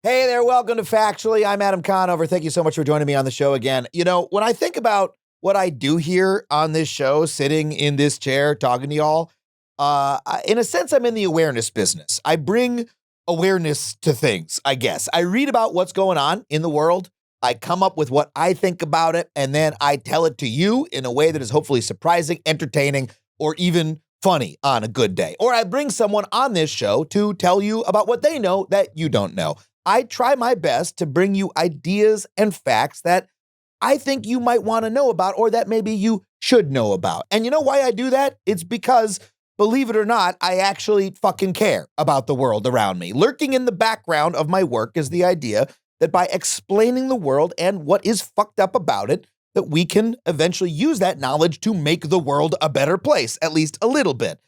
Hey there, welcome to Factually. I'm Adam Conover. Thank you so much for joining me on the show again. You know, when I think about what I do here on this show, sitting in this chair talking to y'all, in a sense, I'm in the awareness business. I bring awareness to things, I guess. I read about what's going on in the world. I come up with what I think about it, and then I tell it to you in a way that is hopefully surprising, entertaining, or even funny on a good day. Or I bring someone on this show to tell you about what they know that you don't know. I try my best to bring you ideas and facts that I think you might want to know about or that maybe you should know about. And you know why I do that? It's because, believe it or not, I actually fucking care about the world around me. Lurking in the background of my work is the idea that by explaining the world and what is fucked up about it, that we can eventually use that knowledge to make the world a better place, at least a little bit.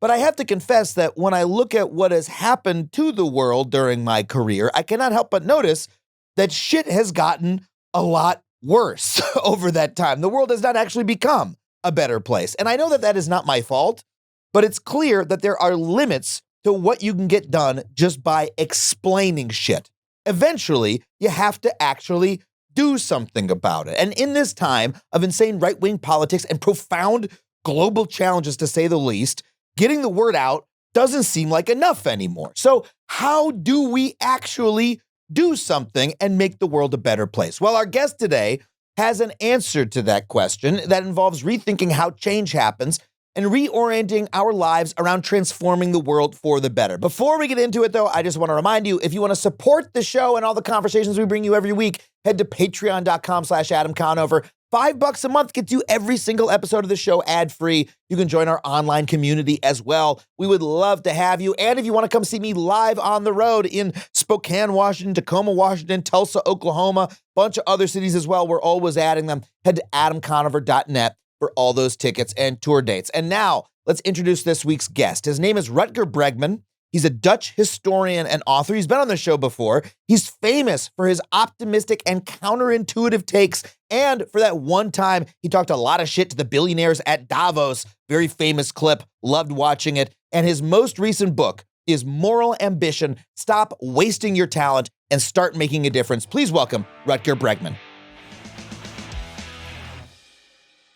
But I have to confess that when I look at what has happened to the world during my career, I cannot help but notice that shit has gotten a lot worse over that time. The world has not actually become a better place. And I know that that is not my fault, but it's clear that there are limits to what you can get done just by explaining shit. Eventually, you have to actually do something about it. And in this time of insane right-wing politics and profound global challenges, to say the least, getting the word out doesn't seem like enough anymore. So how do we actually do something and make the world a better place? Well, our guest today has an answer to that question that involves rethinking how change happens and reorienting our lives around transforming the world for the better. Before we get into it, though, I just want to remind you, if you want to support the show and all the conversations we bring you every week, head to patreon.com/Adam Conover. $5 a month gets you every single episode of the show ad-free. You can join our online community as well. We would love to have you. And if you want to come see me live on the road in Spokane, Washington, Tacoma, Washington, Tulsa, Oklahoma, bunch of other cities as well, we're always adding them. Head to adamconover.net for all those tickets and tour dates. And now, let's introduce this week's guest. His name is Rutger Bregman. He's a Dutch historian and author. He's been on the show before. He's famous for his optimistic and counterintuitive takes, and for that one time he talked a lot of shit to the billionaires at Davos. Very famous clip. Loved watching it. And his most recent book is Moral Ambition: Stop Wasting Your Talent and Start Making a Difference. Please welcome Rutger Bregman.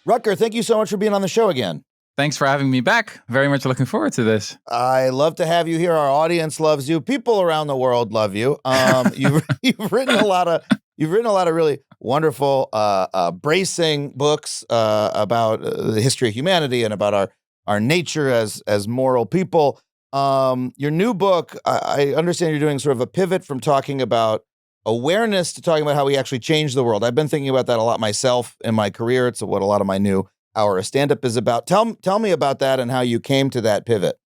Rutger, thank you so much for being on the show again. Thanks for having me back. Very much looking forward to this. I love to have you here. Our audience loves you. People around the world love you. You've written a lot of really wonderful, bracing books about the history of humanity and about our nature as moral people. Your new book, I understand you're doing sort of a pivot from talking about awareness to talking about how we actually change the world. I've been thinking about that a lot myself in my career. It's what a lot of my new hour of stand-up is about. Tell me about that and how you came to that pivot.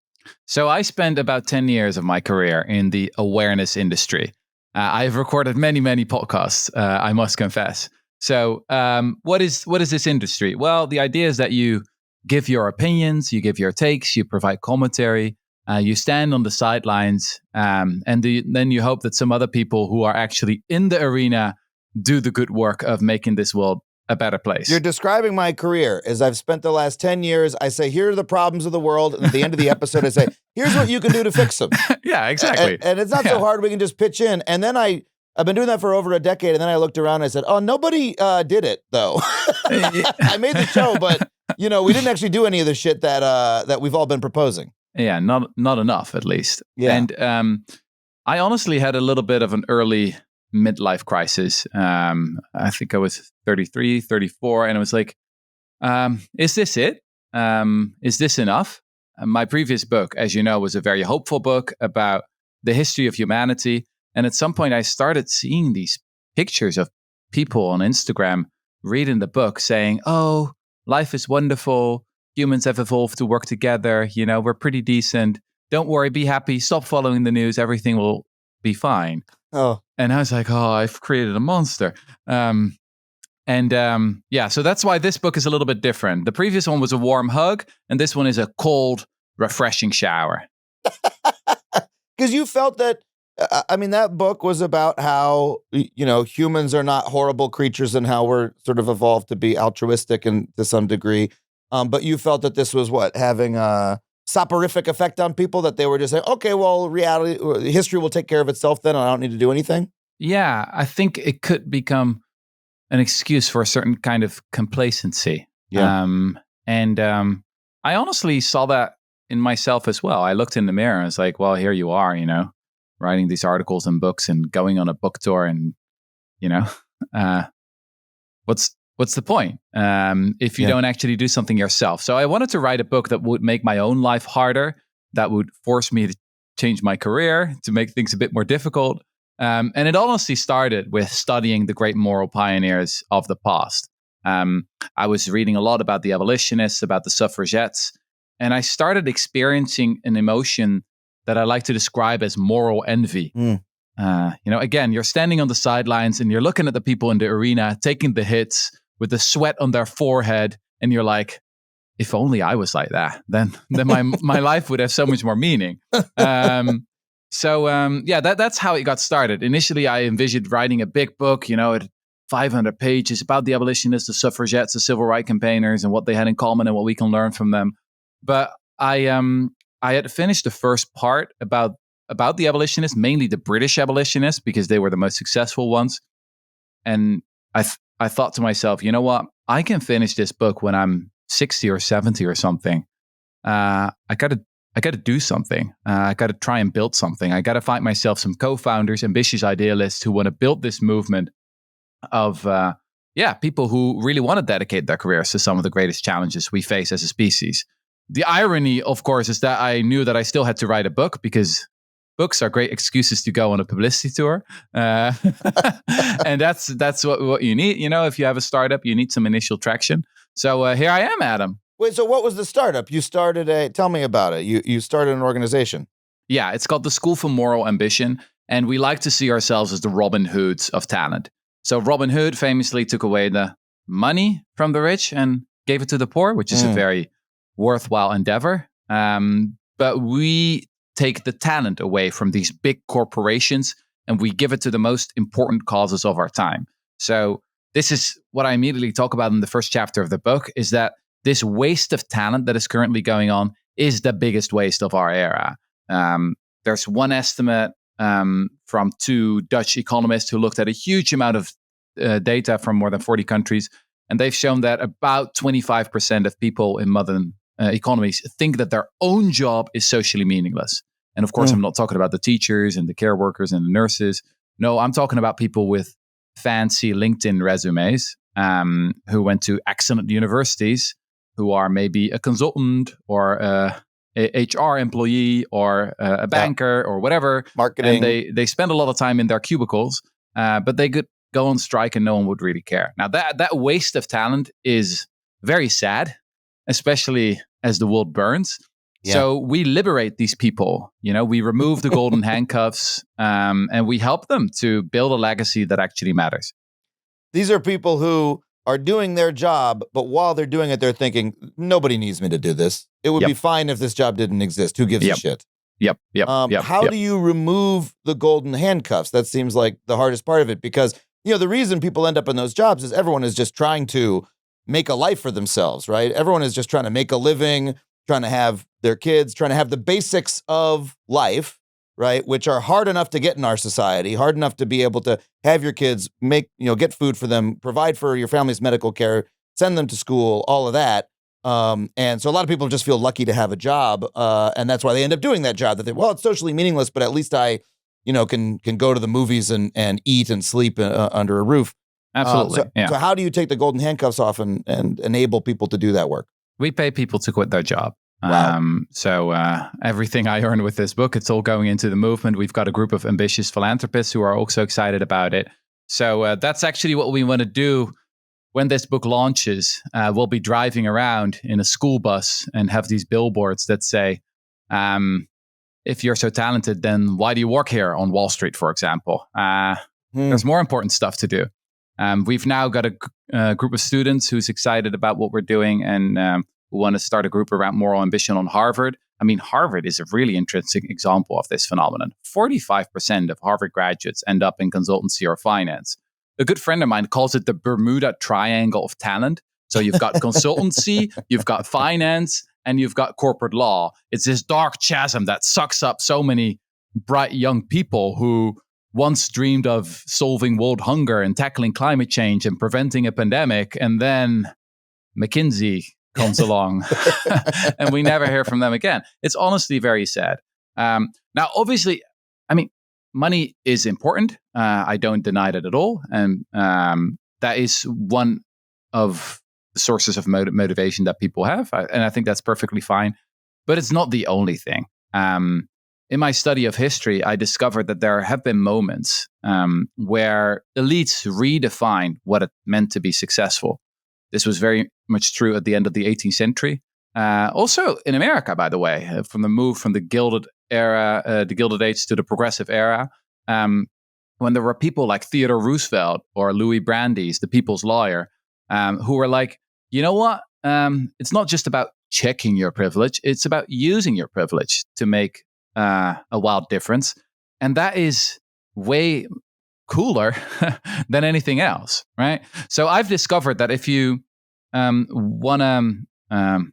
So I spent about 10 years of my career in the awareness industry. I've recorded many, many podcasts, I must confess. So what is this industry? Well, the idea is that you give your opinions, you give your takes, you provide commentary, you stand on the sidelines, and then you hope that some other people who are actually in the arena do the good work of making this world a better place. You're describing my career as I've spent the last 10 years. I say, here are the problems of the world. And at the end of the episode, I say, here's what you can do to fix them. Yeah, exactly. And it's not so hard. We can just pitch in. And then I've been doing that for over a decade. And then I looked around and I said, oh, nobody did it, though. I made the show, but we didn't actually do any of the shit that we've all been proposing. Yeah, not enough, at least. Yeah. And I honestly had a little bit of an early midlife crisis. I think I was 33, 34, and I was like, is this it? Is this enough? My previous book, as you know, was a very hopeful book about the history of humanity. And at some point I started seeing these pictures of people on Instagram reading the book saying, oh, life is wonderful. Humans have evolved to work together. We're pretty decent. Don't worry, be happy. Stop following the news. Everything will be fine. Oh. And I was like, oh, I've created a monster. So that's why this book is a little bit different. The previous one was a warm hug, and this one is a cold, refreshing shower. Because you felt that, that book was about how, humans are not horrible creatures and how we're sort of evolved to be altruistic and to some degree. But you felt that this was having soporific effect on people that they were just like, okay, well, history will take care of itself then. I don't need to do anything. Yeah, I think it could become an excuse for a certain kind of complacency. Yeah. I honestly saw that in myself as well. I looked in the mirror and was like, well, here you are, writing these articles and books and going on a book tour, and what's the point if you don't actually do something yourself? So I wanted to write a book that would make my own life harder, that would force me to change my career, to make things a bit more difficult. And it honestly started with studying the great moral pioneers of the past. I was reading a lot about the abolitionists, about the suffragettes, and I started experiencing an emotion that I like to describe as moral envy. Again, you're standing on the sidelines and you're looking at the people in the arena taking the hits with the sweat on their forehead, and you're like, if only I was like that, then my life would have so much more meaning. That's how it got started. Initially, I envisioned writing a big book, at 500 pages about the abolitionists, the suffragettes, the civil rights campaigners, and what they had in common and what we can learn from them. But I had finished the first part about the abolitionists, mainly the British abolitionists, because they were the most successful ones. And I thought to myself, you know what? I can finish this book when I'm 60 or 70 or something. I gotta do something. I gotta try and build something. I gotta find myself some co-founders, ambitious idealists who want to build this movement of people who really want to dedicate their careers to some of the greatest challenges we face as a species. The irony, of course, is that I knew that I still had to write a book, because books are great excuses to go on a publicity tour. And that's what you need. If you have a startup, you need some initial traction. So here I am, Adam. Wait, so what was the startup? You started tell me about it. You started an organization. Yeah, it's called the School for Moral Ambition. And we like to see ourselves as the Robin Hoods of talent. So Robin Hood famously took away the money from the rich and gave it to the poor, which is a very worthwhile endeavor. But we take the talent away from these big corporations and we give it to the most important causes of our time. So this is what I immediately talk about in the first chapter of the book, is that this waste of talent that is currently going on is the biggest waste of our era. There's one estimate from two Dutch economists who looked at a huge amount of data from more than 40 countries, and they've shown that about 25% of people in modern economies think that their own job is socially meaningless. And of course, I'm not talking about the teachers and the care workers and the nurses. No, I'm talking about people with fancy LinkedIn resumes who went to excellent universities, who are maybe a consultant or a HR employee or a banker or whatever. Marketing. And they spend a lot of time in their cubicles, but they could go on strike and no one would really care. Now, that waste of talent is very sad, especially as the world burns. Yeah. So we liberate these people, we remove the golden handcuffs, and we help them to build a legacy that actually matters. These are people who are doing their job, but while they're doing it, they're thinking, nobody needs me to do this. It would be fine if this job didn't exist. Who gives a shit? How do you remove the golden handcuffs? That seems like the hardest part of it, because, the reason people end up in those jobs is everyone is just trying to make a life for themselves, right? Everyone is just trying to make a living, trying to have their kids, trying to have the basics of life, right? Which are hard enough to get in our society, hard enough to be able to have your kids get food for them, provide for your family's medical care, send them to school, all of that. And so a lot of people just feel lucky to have a job. And that's why they end up doing that job, that it's socially meaningless, but at least I, can go to the movies and eat and sleep under a roof. Absolutely. So how do you take the golden handcuffs off and enable people to do that work? We pay people to quit their job. Wow. So everything I earn with this book, it's all going into the movement. We've got a group of ambitious philanthropists who are also excited about it. So that's actually what we want to do when this book launches. We'll be driving around in a school bus and have these billboards that say, if you're so talented, then why do you work here on Wall Street, for example? There's more important stuff to do. We've now got a group of students who's excited about what we're doing and who want to start a group around moral ambition on Harvard. I mean, Harvard is a really interesting example of this phenomenon. 45% of Harvard graduates end up in consultancy or finance. A good friend of mine calls it the Bermuda Triangle of talent. So you've got consultancy, you've got finance, and you've got corporate law. It's this dark chasm that sucks up so many bright young people who once dreamed of solving world hunger and tackling climate change and preventing a pandemic, and then McKinsey comes along and we never hear from them again. It's honestly very sad. Now, obviously, I mean, money is important. I don't deny that at all. And that is one of the sources of motivation that people have. And I think that's perfectly fine. But it's not the only thing. In my study of history, I discovered that there have been moments where elites redefined what it meant to be successful. This was very much true at the end of the 18th century. Also in America, by the way, from the move from the Gilded era, the Gilded Age to the Progressive era, when there were people like Theodore Roosevelt or Louis Brandeis, the people's lawyer, who were like, you know what? It's not just about checking your privilege. It's about using your privilege to make a wild difference. And that is way cooler than anything else, right? So I've discovered that if you want to,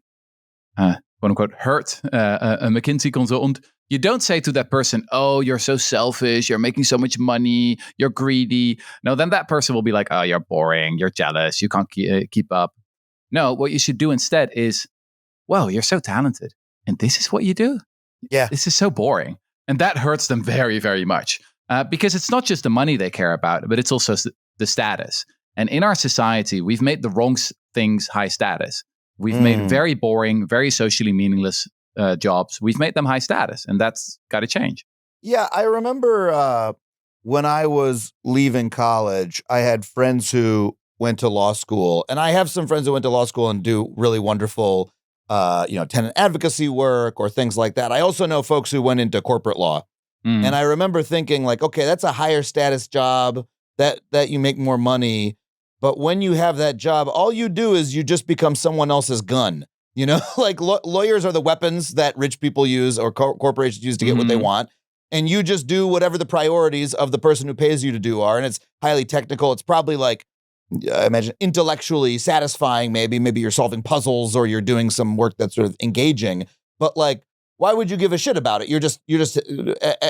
quote unquote, hurt a McKinsey consultant, you don't say to that person, oh, you're so selfish, you're making so much money, you're greedy. No, then that person will be like, oh, you're boring, you're jealous, you can't keep up. No, what you should do instead is, well, you're so talented, and this is what you do? Yeah. This is so boring. And that hurts them very, very much. Because it's not just the money they care about, but it's also the status. And in our society, we've made the wrong things high status. We've made very boring, very socially meaningless jobs. We've made them high status, and that's got to change. Yeah, I remember when I was leaving college, I had friends who went to law school, and I have some friends who went to law school and do really wonderful, tenant advocacy work or things like that. I also know folks who went into corporate law. And I remember thinking like, okay, that's a higher status job that you make more money. But when you have that job, all you do is you just become someone else's gun. You know, like lawyers are the weapons that rich people use or corporations use to get what they want. And you just do whatever the priorities of the person who pays you to do are. And it's highly technical. It's probably like, I imagine, intellectually satisfying. Maybe you're solving puzzles or you're doing some work that's sort of engaging. But like, why would you give a shit about it? You're just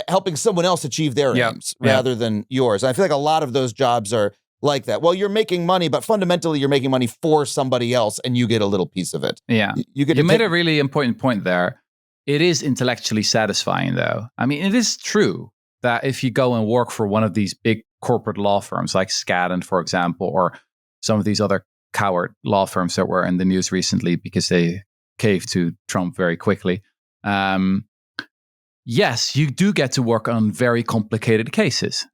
helping someone else achieve their aims rather than yours. And I feel like a lot of those jobs are like that. Well, you're making money, but fundamentally you're making money for somebody else and you get a little piece of it. Yeah. You made a really important point there. It is intellectually satisfying, though. I mean, it is true that if you go and work for one of these big corporate law firms like Skadden, for example, or some of these other coward law firms that were in the news recently because they caved to Trump very quickly. Yes, you do get to work on very complicated cases.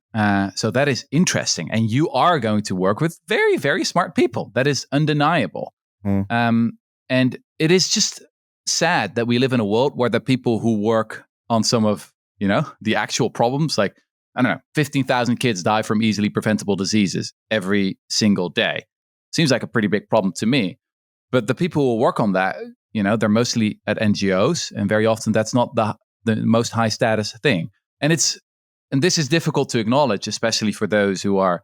So that is interesting. And you are going to work with very, very smart people. That is undeniable. And it is just sad that we live in a world where the people who work on some of, the actual problems, like, I don't know, 15,000 kids die from easily preventable diseases every single day. Seems like a pretty big problem to me. But the people who work on that, they're mostly at NGOs. And very often that's not the most high status thing. And this is difficult to acknowledge, especially for those who are a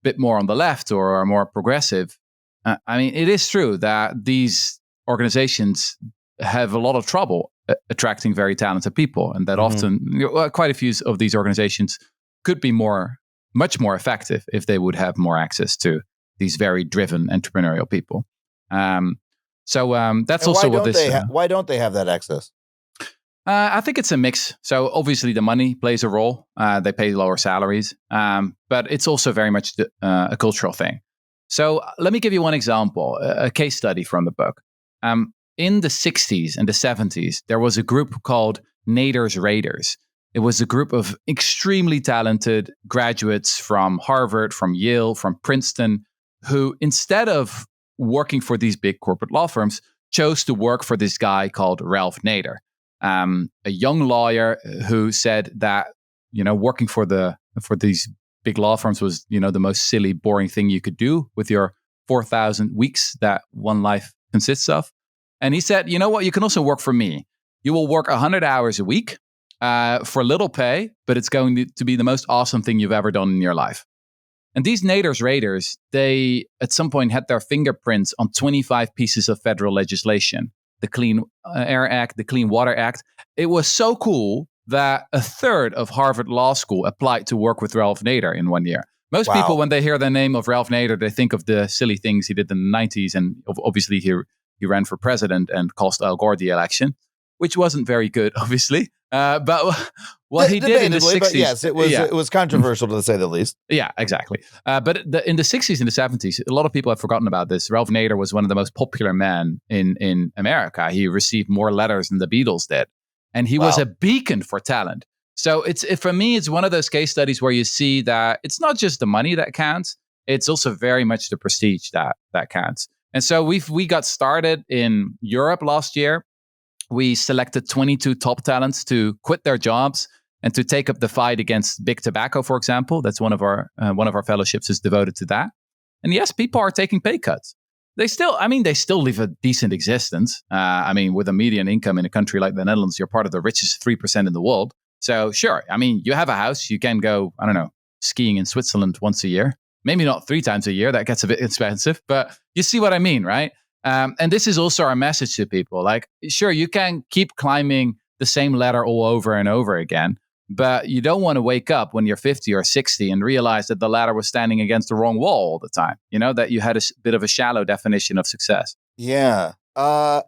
bit more on the left or are more progressive. I mean, it is true that these organizations have a lot of trouble attracting very talented people, and that often quite a few of these organizations could be much more effective if they would have more access to these very driven entrepreneurial people. That's also what this. Why don't they have that access? I think it's a mix. So obviously the money plays a role. They pay lower salaries, but it's also very much a cultural thing. So let me give you one example, a case study from the book. In the 60s and the 70s, there was a group called Nader's Raiders. It was a group of extremely talented graduates from Harvard, from Yale, from Princeton, who instead of working for these big corporate law firms, chose to work for this guy called Ralph Nader. A young lawyer who said that, working for these big law firms was, the most silly, boring thing you could do with your 4,000 weeks that one life consists of. And he said, you know what, you can also work for me. You will work 100 hours a week for little pay, but it's going to be the most awesome thing you've ever done in your life. And these Nader's Raiders, they at some point had their fingerprints on 25 pieces of federal legislation. the Clean Air Act, the Clean Water Act. It was so cool that a third of Harvard Law School applied to work with Ralph Nader in 1 year. Most people, when they hear the name of Ralph Nader, they think of the silly things he did in the 90s. And obviously he ran for president and cost Al Gore the election, which wasn't very good, obviously. But what he did in the 60s. But yes, it was controversial to say the least. Yeah, exactly. But in the 60s and the 70s, a lot of people have forgotten about this. Ralph Nader was one of the most popular men in America. He received more letters than the Beatles did. And he was a beacon for talent. So for me, it's one of those case studies where you see that it's not just the money that counts. It's also very much the prestige that counts. And so we got started in Europe last year. We selected 22 top talents to quit their jobs and to take up the fight against big tobacco, for example. That's one of our fellowships is devoted to that. And yes, people are taking pay cuts. They still live a decent existence. With a median income in a country like the Netherlands, you're part of the richest 3% in the world. So sure, you have a house. You can go, skiing in Switzerland once a year. Maybe not 3 times a year. That gets a bit expensive, but you see what I mean, right? And this is also our message to people. Like, sure, you can keep climbing the same ladder all over and over again, but you don't want to wake up when you're 50 or 60 and realize that the ladder was standing against the wrong wall all the time. That you had a bit of a shallow definition of success. Yeah. The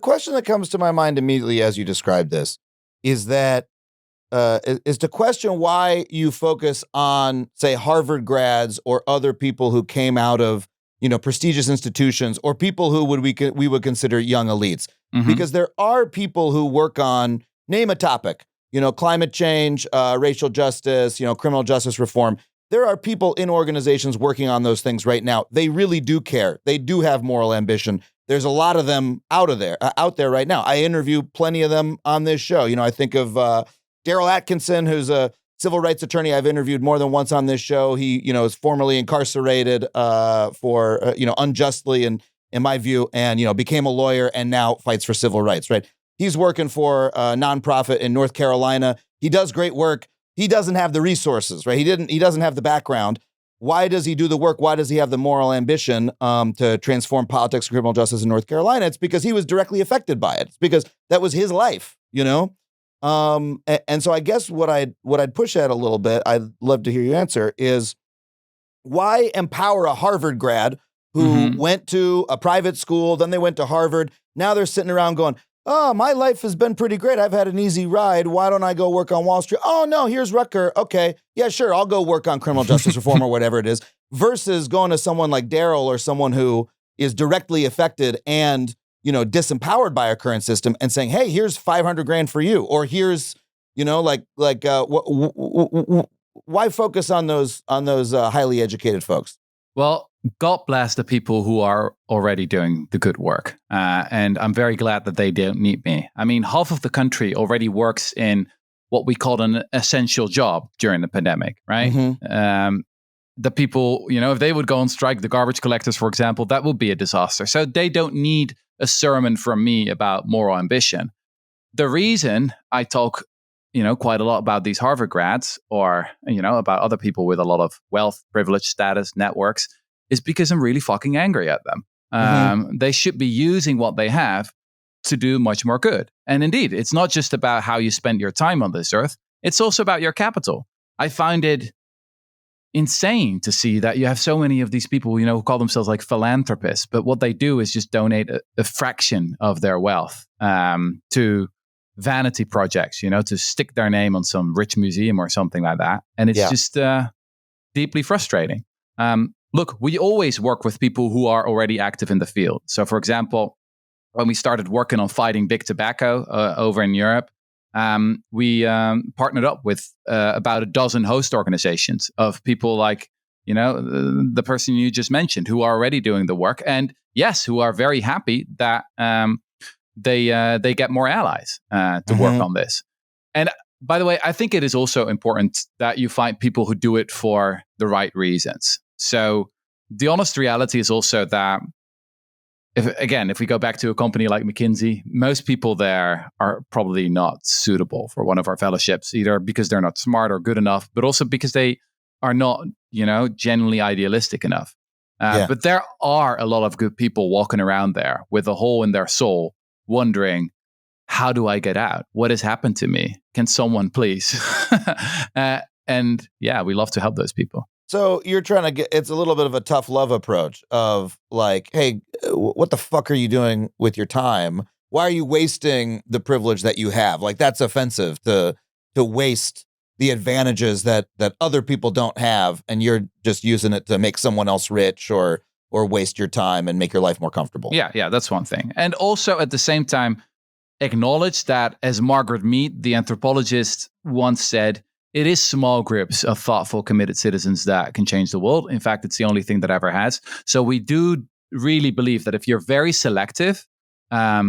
question that comes to my mind immediately as you describe this is to question why you focus on, say, Harvard grads or other people who came out of prestigious institutions or people who we would consider young elites. Mm-hmm. Because there are people who work on, name a topic, climate change, racial justice, criminal justice reform. There are people in organizations working on those things right now. They really do care. They do have moral ambition. There's a lot of them out there right now. I interview plenty of them on this show. I think of Daryl Atkinson, who's a civil rights attorney I've interviewed more than once on this show. He, is formerly incarcerated for unjustly, in my view, and became a lawyer and now fights for civil rights. Right? He's working for a nonprofit in North Carolina. He does great work. He doesn't have the resources, right? He doesn't have the background. Why does he do the work? Why does he have the moral ambition to transform politics and criminal justice in North Carolina? It's because he was directly affected by it. It's because that was his life, And so I guess what I'd push at a little bit, I'd love to hear you answer, is why empower a Harvard grad who went to a private school, then they went to Harvard. Now they're sitting around going, oh, my life has been pretty great. I've had an easy ride. Why don't I go work on Wall Street? Oh, no, here's Rutger. Okay, yeah, sure, I'll go work on criminal justice reform or whatever it is, versus going to someone like Daryl or someone who is directly affected and disempowered by our current system and saying, hey, here's $500,000 for you. Or here's, why focus on those highly educated folks? Well, God bless the people who are already doing the good work. And I'm very glad that they don't need me. Half of the country already works in what we call an essential job during the pandemic, right? Mm-hmm. The people, if they would go on strike, the garbage collectors, for example, that would be a disaster. So they don't need a sermon from me about moral ambition. The reason I talk, quite a lot about these Harvard grads or, about other people with a lot of wealth, privilege, status, networks, is because I'm really fucking angry at them. They should be using what they have to do much more good. And indeed, it's not just about how you spend your time on this earth. It's also about your capital. I find it insane to see that you have so many of these people, who call themselves like philanthropists, but what they do is just donate a fraction of their wealth to vanity projects, to stick their name on some rich museum or something like that. And it's just deeply frustrating. Look, we always work with people who are already active in the field. So for example, when we started working on fighting big tobacco over in Europe, we partnered up with about a dozen host organizations of people like, the person you just mentioned, who are already doing the work. And yes, who are very happy that they get more allies to work on this. And by the way, I think it is also important that you find people who do it for the right reasons. So the honest reality is also that if we go back to a company like McKinsey, most people there are probably not suitable for one of our fellowships, either because they're not smart or good enough, but also because they are not, genuinely idealistic enough. But there are a lot of good people walking around there with a hole in their soul, wondering, how do I get out? What has happened to me? Can someone please? And yeah, we love to help those people. So you're trying to get, it's a little bit of a tough love approach of like, hey, what the fuck are you doing with your time? Why are you wasting the privilege that you have? Like, that's offensive to waste the advantages that other people don't have, and you're just using it to make someone else rich or waste your time and make your life more comfortable. Yeah, that's one thing. And also at the same time, acknowledge that, as Margaret Mead, the anthropologist, once said, it is small groups of thoughtful, committed citizens that can change the world. In fact, it's the only thing that ever has. So we do really believe that if you're very selective, a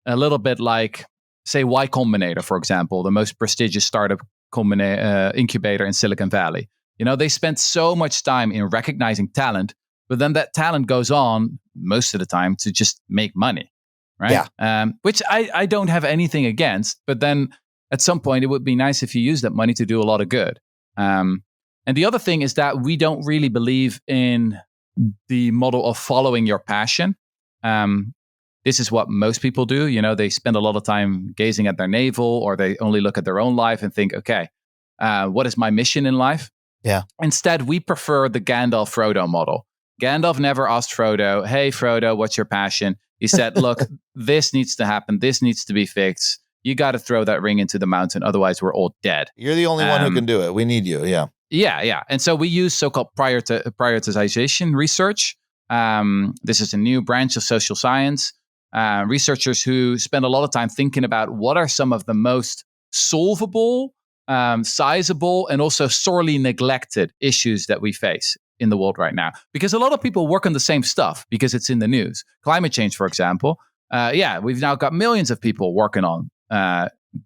little bit like, say, Y Combinator, for example, the most prestigious startup incubator in Silicon Valley. They spent so much time in recognizing talent, but then that talent goes on most of the time to just make money, right? Yeah. Which I don't have anything against, but then at some point it would be nice if you use that money to do a lot of good. And the other thing is that we don't really believe in the model of following your passion. This is what most people do. They spend a lot of time gazing at their navel, or they only look at their own life and think, okay, what is my mission in life? Yeah. Instead, we prefer the Gandalf-Frodo model. Gandalf never asked Frodo, hey, Frodo, what's your passion? He said, look, this needs to happen. This needs to be fixed. You got to throw that ring into the mountain. Otherwise, we're all dead. You're the only one who can do it. We need you. Yeah. Yeah. And so we use so-called prioritization research. This is a new branch of social science. Researchers who spend a lot of time thinking about what are some of the most solvable, sizable, and also sorely neglected issues that we face in the world right now. Because a lot of people work on the same stuff because it's in the news. Climate change, for example. We've now got millions of people working on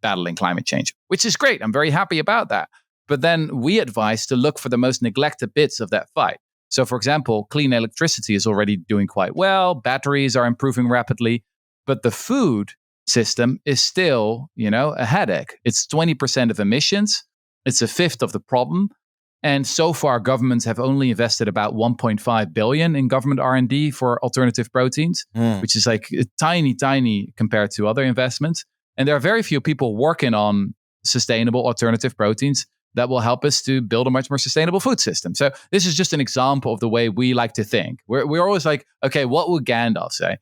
battling climate change, which is great. I'm very happy about that. But then we advise to look for the most neglected bits of that fight. So, for example, clean electricity is already doing quite well. Batteries are improving rapidly. But the food system is still, a headache. It's 20% of emissions. It's a fifth of the problem. And so far, governments have only invested about 1.5 billion in government R&D for alternative proteins, which is like tiny compared to other investments. And there are very few people working on sustainable alternative proteins that will help us to build a much more sustainable food system. So this is just an example of the way we like to think. We're always like, okay, what would Gandalf say?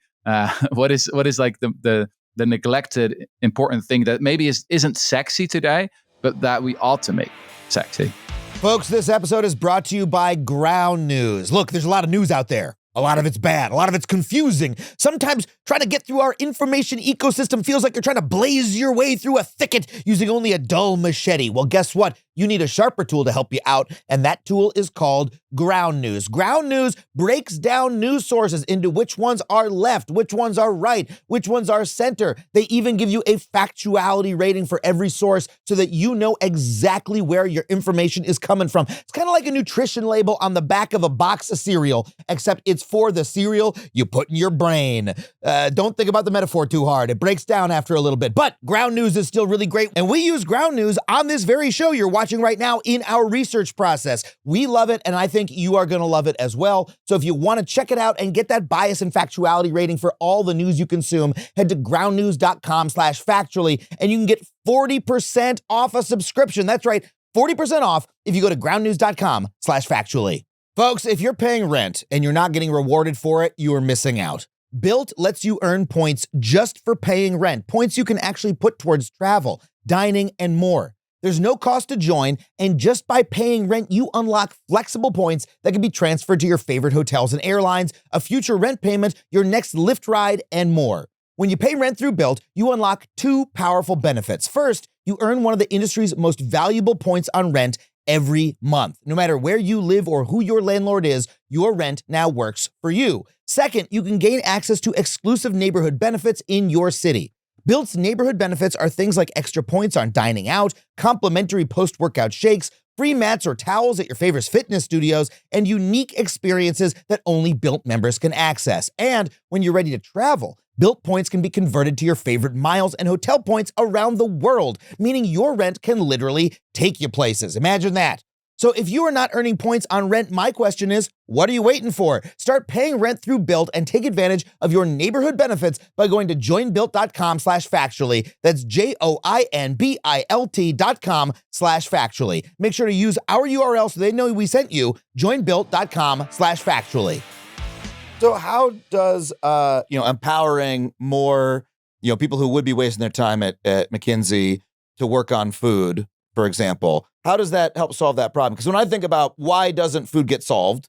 What is like the neglected important thing that maybe isn't sexy today, but that we ought to make sexy? Folks, this episode is brought to you by Ground News. Look, there's a lot of news out there. A lot of it's bad. A lot of it's confusing. Sometimes trying to get through our information ecosystem feels like you're trying to blaze your way through a thicket using only a dull machete. Well, guess what? You need a sharper tool to help you out, and that tool is called Ground News. Ground News breaks down news sources into which ones are left, which ones are right, which ones are center. They even give you a factuality rating for every source so that you know exactly where your information is coming from. It's kind of like a nutrition label on the back of a box of cereal, except it's for the cereal you put in your brain. Don't think about the metaphor too hard. It breaks down after a little bit, but Ground News is still really great, and we use Ground News on this very show you're watching right now in our research process. We love it, and I think you are going to love it as well. So if you want to check it out and get that bias and factuality rating for all the news you consume, head to groundnews.com/factually, and you can get 40% off a subscription. That's right, 40% off if you go to groundnews.com/factually. Folks, if you're paying rent and you're not getting rewarded for it, you are missing out. Built lets you earn points just for paying rent, points you can actually put towards travel, dining, and more. There's no cost to join, and just by paying rent, you unlock flexible points that can be transferred to your favorite hotels and airlines, a future rent payment, your next Lyft ride, and more. When you pay rent through Built, you unlock two powerful benefits. First, you earn one of the industry's most valuable points on rent every month. No matter where you live or who your landlord is, your rent now works for you. Second, you can gain access to exclusive neighborhood benefits in your city. Built's neighborhood benefits are things like extra points on dining out, complimentary post-workout shakes, free mats or towels at your favorite fitness studios, and unique experiences that only Built members can access. And when you're ready to travel, Built points can be converted to your favorite miles and hotel points around the world, meaning your rent can literally take you places. Imagine that. So if you are not earning points on rent, my question is, what are you waiting for? Start paying rent through Built and take advantage of your neighborhood benefits by going to joinbuilt.com/factually. That's joinbilt.com/factually. Make sure to use our URL so they know we sent you, joinbuilt.com/factually. So how does, empowering more, people who would be wasting their time at McKinsey to work on food, for example, how does that help solve that problem? Because when I think about why doesn't food get solved,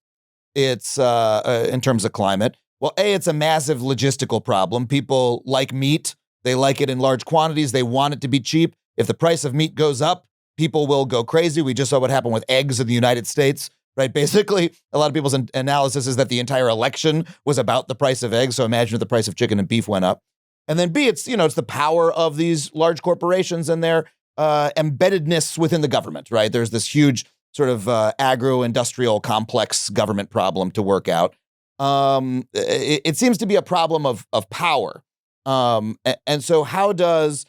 it's in terms of climate. Well, it's a massive logistical problem. People like meat. They like it in large quantities. They want it to be cheap. If the price of meat goes up, people will go crazy. We just saw what happened with eggs in the United States, right? Basically, a lot of people's analysis is that the entire election was about the price of eggs. So imagine if the price of chicken and beef went up. And then B, it's the power of these large corporations and their embeddedness within the government, right? There's this huge sort of agro-industrial complex government problem to work out. It seems to be a problem of power. And so how does,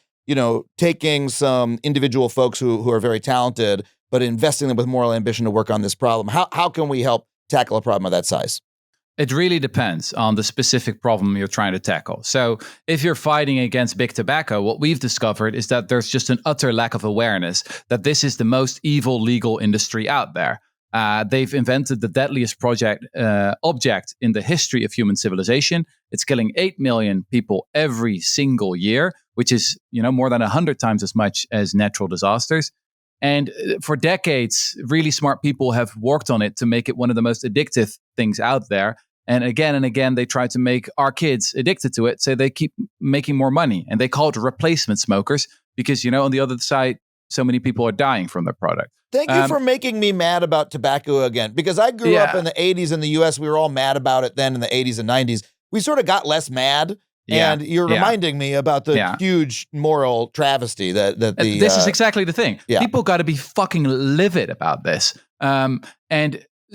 taking some individual folks who are very talented, but investing them with moral ambition to work on this problem, how can we help tackle a problem of that size? It really depends on the specific problem you're trying to tackle. So if you're fighting against big tobacco, what we've discovered is that there's just an utter lack of awareness that this is the most evil legal industry out there. They've invented the deadliest object in the history of human civilization. It's killing 8 million people every single year, which is, more than 100 times as much as natural disasters. And for decades, really smart people have worked on it to make it one of the most addictive things out there. And again, they try to make our kids addicted to it, so they keep making more money. And they call it replacement smokers because, on the other side, so many people are dying from the product. Thank you for making me mad about tobacco again, because I grew up in the 80s in the U.S. We were all mad about it then in the 80s and 90s. We sort of got less mad. And you're reminding me about the huge moral travesty that this is exactly the thing. Yeah. People got to be fucking livid about this. And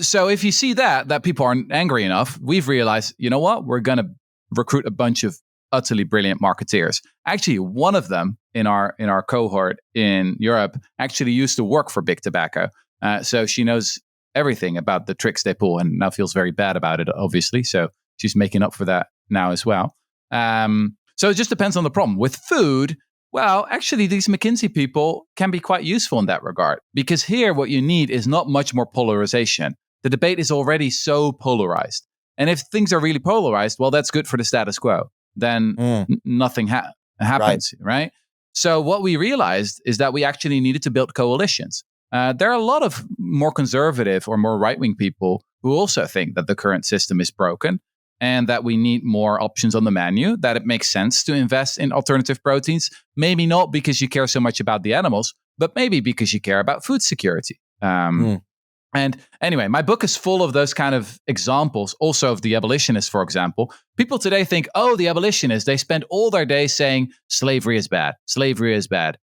so if you see that people aren't angry enough, we've realized, you know what? We're going to recruit a bunch of utterly brilliant marketeers. Actually, one of them in our cohort in Europe actually used to work for Big Tobacco. So she knows everything about the tricks they pull and now feels very bad about it, obviously. So she's making up for that now as well. So it just depends on the problem. With food, well, actually, these McKinsey people can be quite useful in that regard, because here what you need is not much more polarization. The debate is already so polarized. And if things are really polarized, well, that's good for the status quo. Then nothing happens, right? So what we realized is that we actually needed to build coalitions. There are a lot of more conservative or more right-wing people who also think that the current system is broken and that we need more options on the menu, that it makes sense to invest in alternative proteins. Maybe not because you care so much about the animals, but maybe because you care about food security. And anyway, my book is full of those kind of examples, also of the abolitionists, for example. People today think, the abolitionists, they spend all their day saying slavery is bad,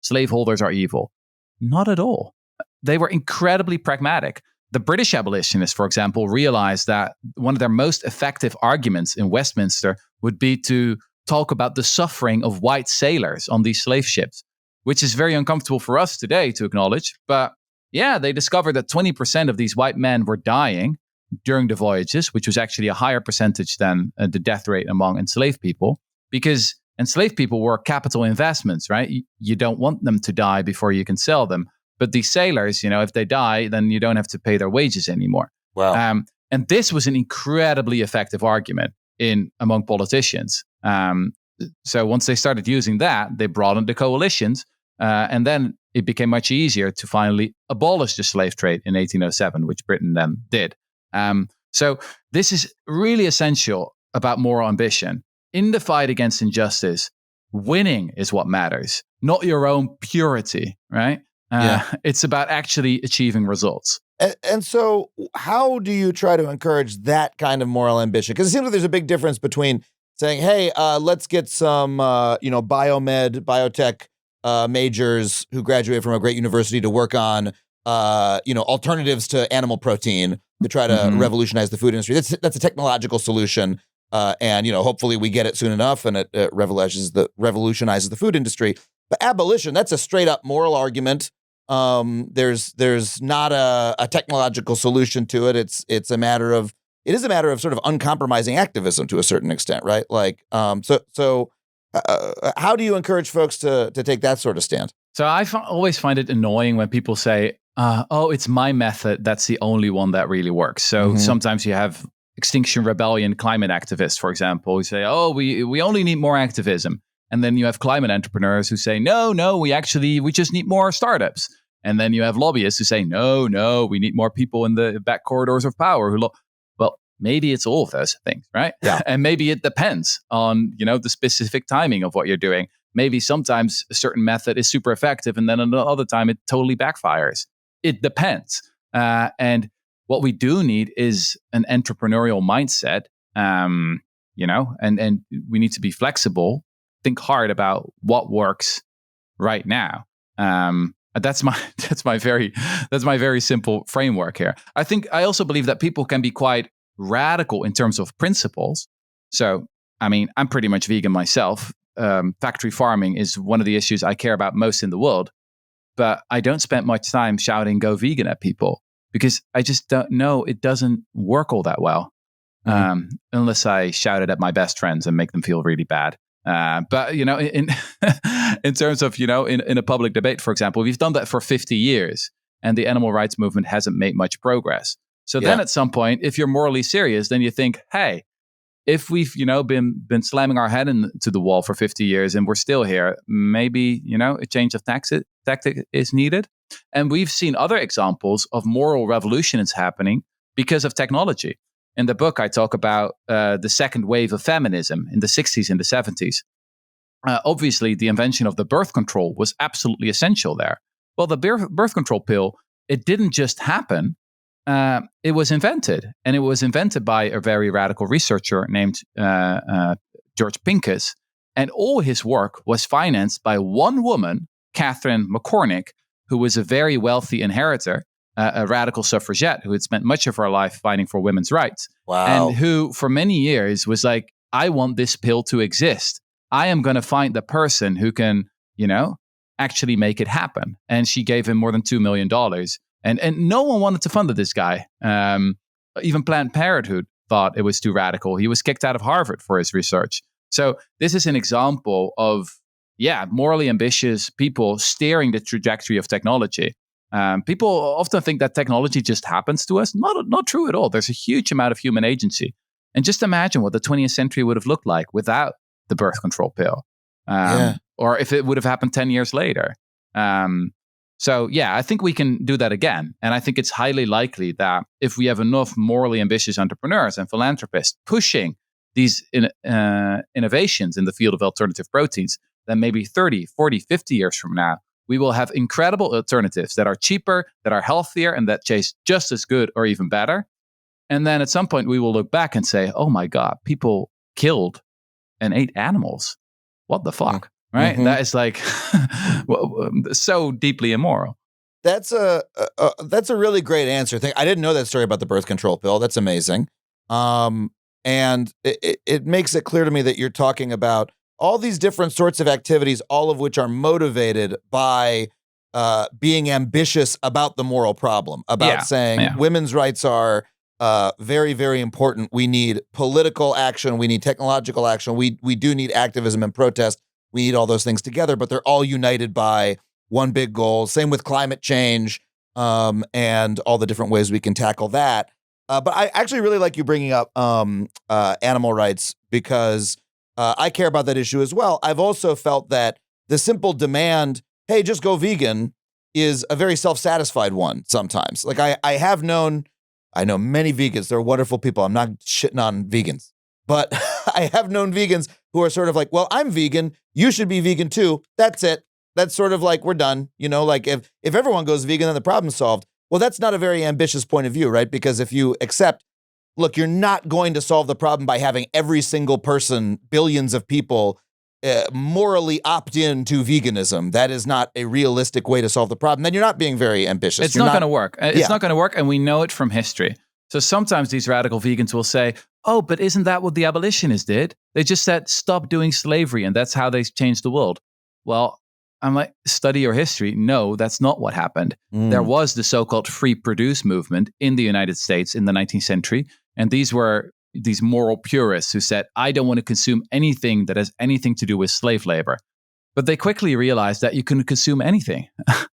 slaveholders are evil. Not at all. They were incredibly pragmatic. The British abolitionists, for example, realized that one of their most effective arguments in Westminster would be to talk about the suffering of white sailors on these slave ships, which is very uncomfortable for us today to acknowledge. But yeah, they discovered that 20% of these white men were dying during the voyages, which was actually a higher percentage than the death rate among enslaved people, because enslaved people were capital investments, right? You don't want them to die before you can sell them. But these sailors, if they die, then you don't have to pay their wages anymore. Wow. And this was an incredibly effective argument among politicians. So once they started using that, they broadened the coalitions. And then it became much easier to finally abolish the slave trade in 1807, which Britain then did. So this is really essential about moral ambition. In the fight against injustice, winning is what matters, not your own purity, right? It's about actually achieving results. And so how do you try to encourage that kind of moral ambition? Because it seems like there's a big difference between saying, hey, let's get some, biotech majors who graduate from a great university to work on, alternatives to animal protein to try to revolutionize the food industry. That's a technological solution. And hopefully we get it soon enough and it revolutionizes the food industry. But abolition, that's a straight up moral argument. There's not a technological solution to it. It is a matter of sort of uncompromising activism to a certain extent, right? Like, so how do you encourage folks to take that sort of stand? So I always find it annoying when people say, "Oh, it's my method. That's the only one that really works." So sometimes you have Extinction Rebellion climate activists, for example, who say, "Oh, we only need more activism." And then you have climate entrepreneurs who say, no, we just need more startups. And then you have lobbyists who say, no, we need more people in the back corridors of power. Well, maybe it's all of those things, right? Yeah. And maybe it depends on, the specific timing of what you're doing. Maybe sometimes a certain method is super effective, and then another time it totally backfires. It depends. And what we do need is an entrepreneurial mindset, and we need to be flexible. Think hard about what works right now. That's my very simple framework here. I also believe that people can be quite radical in terms of principles. So, I mean, I'm pretty much vegan myself. Factory farming is one of the issues I care about most in the world, but I don't spend much time shouting "Go vegan" at people because I just don't know. It doesn't work all that well, unless I shout it at my best friends and make them feel really bad. But in in terms of in a public debate, for example, we've done that for 50 years, and the animal rights movement hasn't made much progress. So then, at some point, if you're morally serious, then you think, hey, if we've been slamming our head into the wall for 50 years and we're still here, maybe a change of tactic is needed. And we've seen other examples of moral revolutions happening because of technology. In the book, I talk about the second wave of feminism in the 60s and the 70s. Obviously, the invention of the birth control was absolutely essential there. Well, the birth control pill, it didn't just happen. It was invented. And it was invented by a very radical researcher named George Pincus. And all his work was financed by one woman, Catherine McCormick, who was a very wealthy inheritor, a radical suffragette who had spent much of her life fighting for women's rights. Wow. And who, for many years, was like, I want this pill to exist. I am going to find the person who can, actually make it happen. And she gave him more than $2 million. And no one wanted to fund this guy. Even Planned Parenthood thought it was too radical. He was kicked out of Harvard for his research. So this is an example of, morally ambitious people steering the trajectory of technology. People often think that technology just happens to us. Not true at all. There's a huge amount of human agency. And just imagine what the 20th century would have looked like without the birth control pill. Or if it would have happened 10 years later. So, I think we can do that again. And I think it's highly likely that if we have enough morally ambitious entrepreneurs and philanthropists pushing these innovations in the field of alternative proteins, then maybe 30, 40, 50 years from now, we will have incredible alternatives that are cheaper, that are healthier, and that taste just as good or even better. And then at some point, we will look back and say, oh my God, people killed and ate animals. What the fuck? Right? That is like so deeply immoral. That's a really great answer. I didn't know that story about the birth control pill. That's amazing. And it makes it clear to me that you're talking about all these different sorts of activities, all of which are motivated by being ambitious about the moral problem, about saying women's rights are very, very important. We need political action. We need technological action. We do need activism and protest. We need all those things together, but they're all united by one big goal. Same with climate change and all the different ways we can tackle that. But I actually really like you bringing up animal rights because I care about that issue as well. I've also felt that the simple demand, hey, just go vegan, is a very self-satisfied one sometimes. Like I know many vegans. They're wonderful people. I'm not shitting on vegans. But I have known vegans who are sort of like, well, I'm vegan. You should be vegan too. That's it. That's sort of like, we're done. Like if everyone goes vegan, then the problem's solved. Well, that's not a very ambitious point of view, right? Because if you accept, look, you're not going to solve the problem by having every single person, billions of people, morally opt in to veganism. That is not a realistic way to solve the problem. Then you're not being very ambitious. It's not going to work. It's not going to work, and we know it from history. So sometimes these radical vegans will say, oh, but isn't that what the abolitionists did? They just said, stop doing slavery, and that's how they changed the world. Well, I'm like, study your history. No, that's not what happened. There was the so-called free produce movement in the United States in the 19th century. And these were these moral purists who said, I don't want to consume anything that has anything to do with slave labor. But they quickly realized that you couldn't consume anything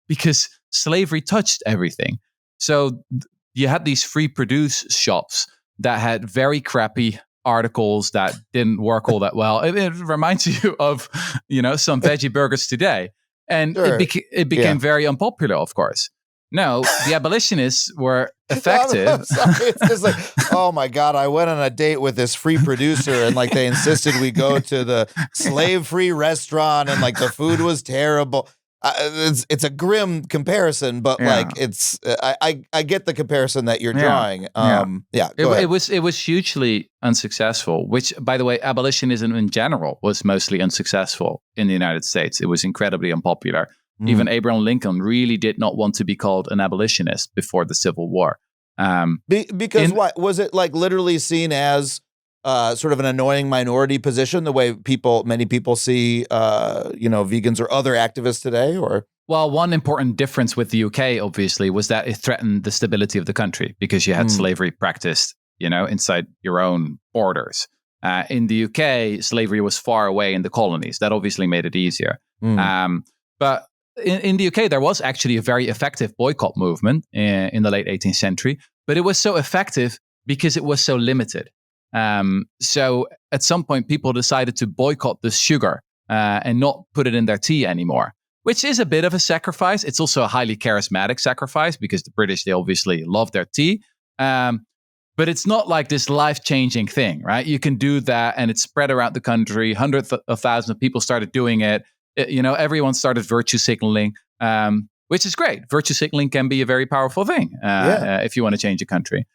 because slavery touched everything. So you had these free produce shops that had very crappy articles that didn't work all that well. It reminds you of, some veggie burgers today. And Sure. it became very unpopular, of course. No, the abolitionists were effective. I'm sorry. It's just like, oh my God, I went on a date with this free producer and like they insisted we go to the slave-free restaurant and like the food was terrible. It's a grim comparison, but like it's I get the comparison that you're drawing. It was hugely unsuccessful, which, by the way, abolitionism in general was mostly unsuccessful in the United States. It was incredibly unpopular. Even Abraham Lincoln really did not want to be called an abolitionist before the Civil War. Because what was it like? Literally seen as sort of an annoying minority position, the way many people see, vegans or other activists today, or? Well, one important difference with the UK, obviously, was that it threatened the stability of the country because you had slavery practiced, inside your own borders. In the UK, slavery was far away in the colonies. That obviously made it easier. But in the UK, there was actually a very effective boycott movement in the late 18th century, but it was so effective because it was so limited. So at some point, people decided to boycott the sugar and not put it in their tea anymore, which is a bit of a sacrifice. It's also a highly charismatic sacrifice because the British, they obviously love their tea. But it's not like this life-changing thing, right? You can do that and it's spread around the country. Hundreds of thousands of people started doing it. Everyone started virtue signaling, which is great. Virtue signaling can be a very powerful thing if you want to change a country.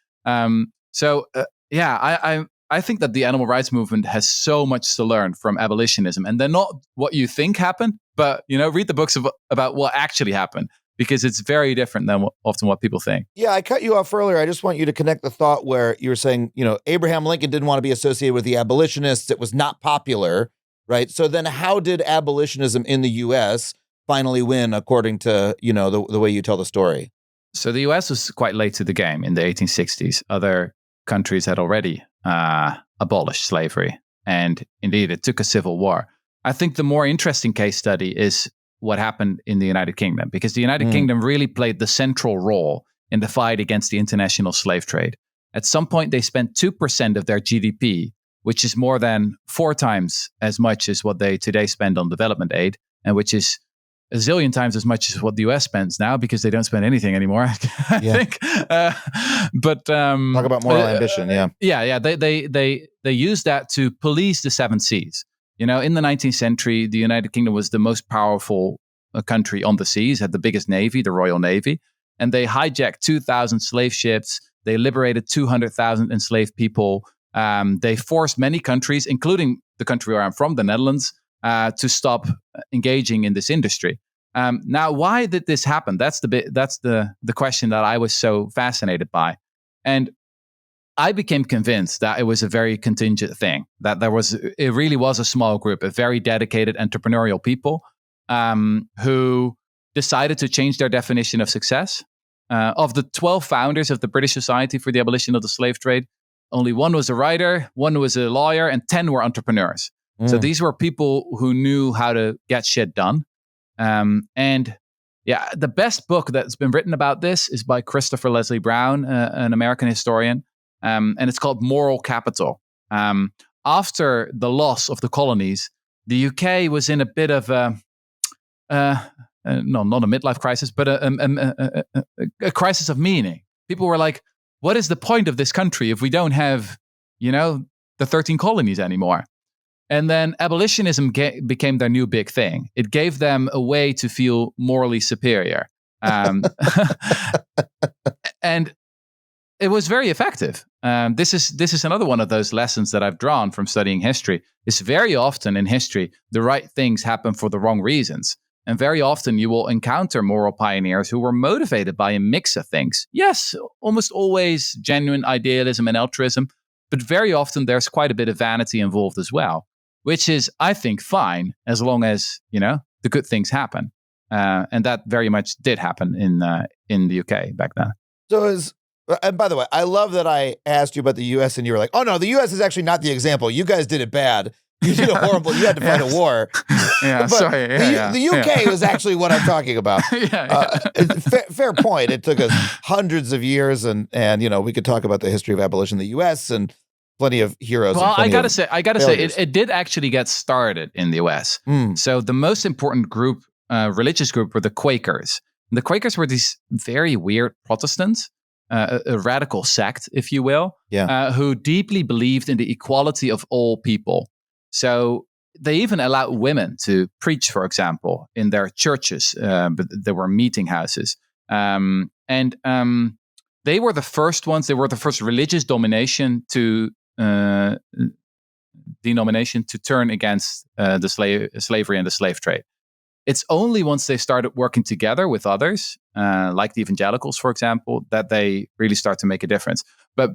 I think that the animal rights movement has so much to learn from abolitionism, and they're not what you think happened, but read the books about what actually happened, because it's very different than often what people think. Yeah, I cut you off earlier. I just want you to connect the thought where you were saying, Abraham Lincoln didn't want to be associated with the abolitionists. It was not popular. Right. So then how did abolitionism in the U.S. finally win, according to, the way you tell the story? So the U.S. was quite late to the game in the 1860s. Other countries had already abolished slavery. And indeed, it took a civil war. I think the more interesting case study is what happened in the United Kingdom, because the United Kingdom really played the central role in the fight against the international slave trade. At some point, they spent 2% of their GDP, which is more than 4 times as much as what they today spend on development aid, and which is a zillion times as much as what the US spends now, because they don't spend anything anymore, I think. But talk about moral ambition, They used that to police the 7 seas. In the 19th century, the United Kingdom was the most powerful country on the seas, had the biggest navy, the Royal Navy, and they hijacked 2,000 slave ships. They liberated 200,000 enslaved people. They forced many countries, including the country where I'm from, the Netherlands, to stop engaging in this industry. Now, why did this happen? That's the question that I was so fascinated by, and I became convinced that it was a very contingent thing. That it really was a small group of very dedicated entrepreneurial people who decided to change their definition of success. Of the 12 founders of the British Society for the Abolition of the Slave Trade, only 1 was a writer, 1 was a lawyer, and 10 were entrepreneurs. So these were people who knew how to get shit done. The best book that's been written about this is by Christopher Leslie Brown, an American historian, and it's called Moral Capital. After the loss of the colonies, the UK was in a bit of not a midlife crisis, but a crisis of meaning. People were like, what is the point of this country if we don't have, the 13 colonies anymore? And then abolitionism became their new big thing. It gave them a way to feel morally superior. And it was very effective. This is another one of those lessons that I've drawn from studying history. It's very often in history, the right things happen for the wrong reasons. And very often you will encounter moral pioneers who were motivated by a mix of things. Yes, almost always genuine idealism and altruism, but very often there's quite a bit of vanity involved as well, which is, I think, fine as long as, the good things happen. And that very much did happen in the UK back then. So and by the way, I love that I asked you about the U.S. and you were like, "Oh no, the U.S. is actually not the example. You guys did it bad. You did a horrible. You had to fight a war." Yeah, sorry. The UK was actually what I'm talking about. Fair point. It took us hundreds of years, and we could talk about the history of abolition in the U.S. and plenty of heroes. Well, I gotta say, it did actually get started in the U.S. So the most important group, religious group, were the Quakers. And the Quakers were these very weird Protestants. A radical sect, if you will, who deeply believed in the equality of all people. So they even allowed women to preach, for example, in their churches, but there were meeting houses. And they were the first ones, they were the first religious denomination to turn against the slavery and the slave trade. It's only once they started working together with others, like the evangelicals, for example, that they really start to make a difference. But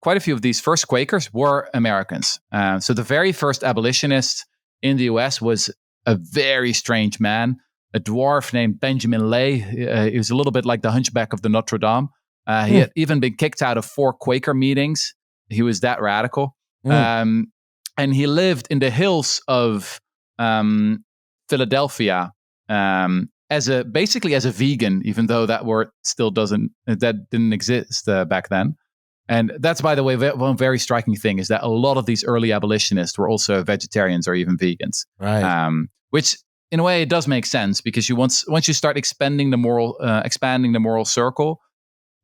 quite a few of these first Quakers were Americans. So the very first abolitionist in the US was a very strange man, a dwarf named Benjamin Lay. He was a little bit like the Hunchback of the Notre Dame. He had even been kicked out of 4 Quaker meetings. He was that radical. And he lived in the hills of Philadelphia basically as a vegan, even though that word didn't exist back then. And that's, by the way, one very striking thing is that a lot of these early abolitionists were also vegetarians or even vegans. Right. Which in a way it does make sense, because once you start expanding the moral circle,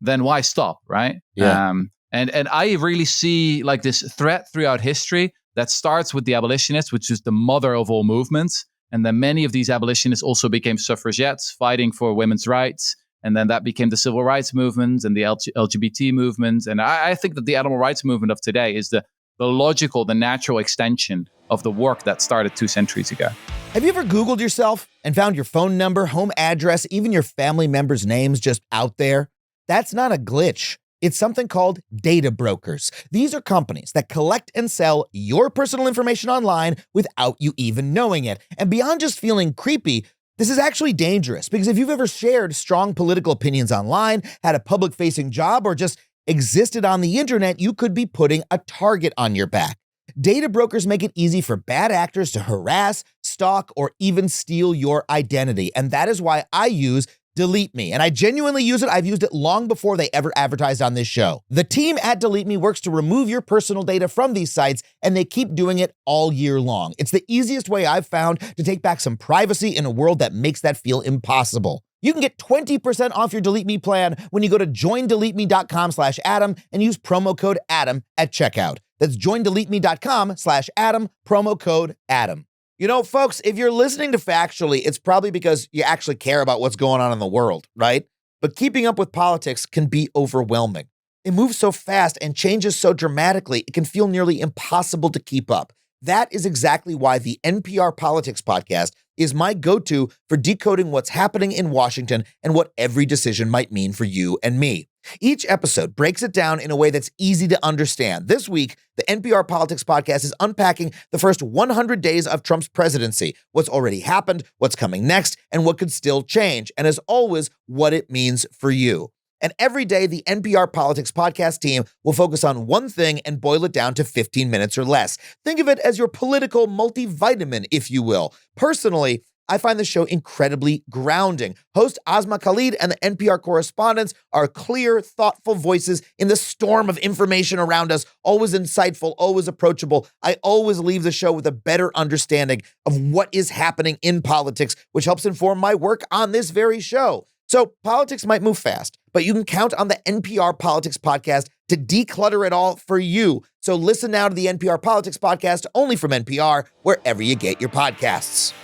then why stop, right? Yeah. And I really see like this thread throughout history that starts with the abolitionists, which is the mother of all movements. And then many of these abolitionists also became suffragettes fighting for women's rights. And then that became the civil rights movement and the LGBT movement. And I think that the animal rights movement of today is the natural extension of the work that started 2 centuries ago. Have you ever Googled yourself and found your phone number, home address, even your family members' names just out there? That's not a glitch. It's something called data brokers. These are companies that collect and sell your personal information online without you even knowing it. And beyond just feeling creepy, this is actually dangerous, because if you've ever shared strong political opinions online, had a public-facing job, or just existed on the internet, you could be putting a target on your back. Data brokers make it easy for bad actors to harass, stalk, or even steal your identity. And that is why I use Delete Me. And I genuinely use it. I've used it long before they ever advertised on this show. The team at Delete Me works to remove your personal data from these sites, and they keep doing it all year long. It's the easiest way I've found to take back some privacy in a world that makes that feel impossible. You can get 20% off your Delete Me plan when you go to joindeleteme.com/Adam and use promo code Adam at checkout. That's joindeleteme.com/Adam, promo code Adam. You know, folks, if you're listening to Factually, it's probably because you actually care about what's going on in the world, right? But keeping up with politics can be overwhelming. It moves so fast and changes so dramatically, it can feel nearly impossible to keep up. That is exactly why the NPR Politics Podcast is my go-to for decoding what's happening in Washington and what every decision might mean for you and me. Each episode breaks it down in a way that's easy to understand. This week, the NPR Politics Podcast is unpacking the first 100 days of Trump's presidency, what's already happened, what's coming next, and what could still change, and as always, what it means for you. And every day, the NPR Politics Podcast team will focus on one thing and boil it down to 15 minutes or less. Think of it as your political multivitamin, if you will. Personally, I find the show incredibly grounding. Host Asma Khalid and the NPR correspondents are clear, thoughtful voices in the storm of information around us, always insightful, always approachable. I always leave the show with a better understanding of what is happening in politics, which helps inform my work on this very show. So politics might move fast, but you can count on the NPR Politics Podcast to declutter it all for you. So listen now to the NPR Politics Podcast, only from NPR, wherever you get your podcasts.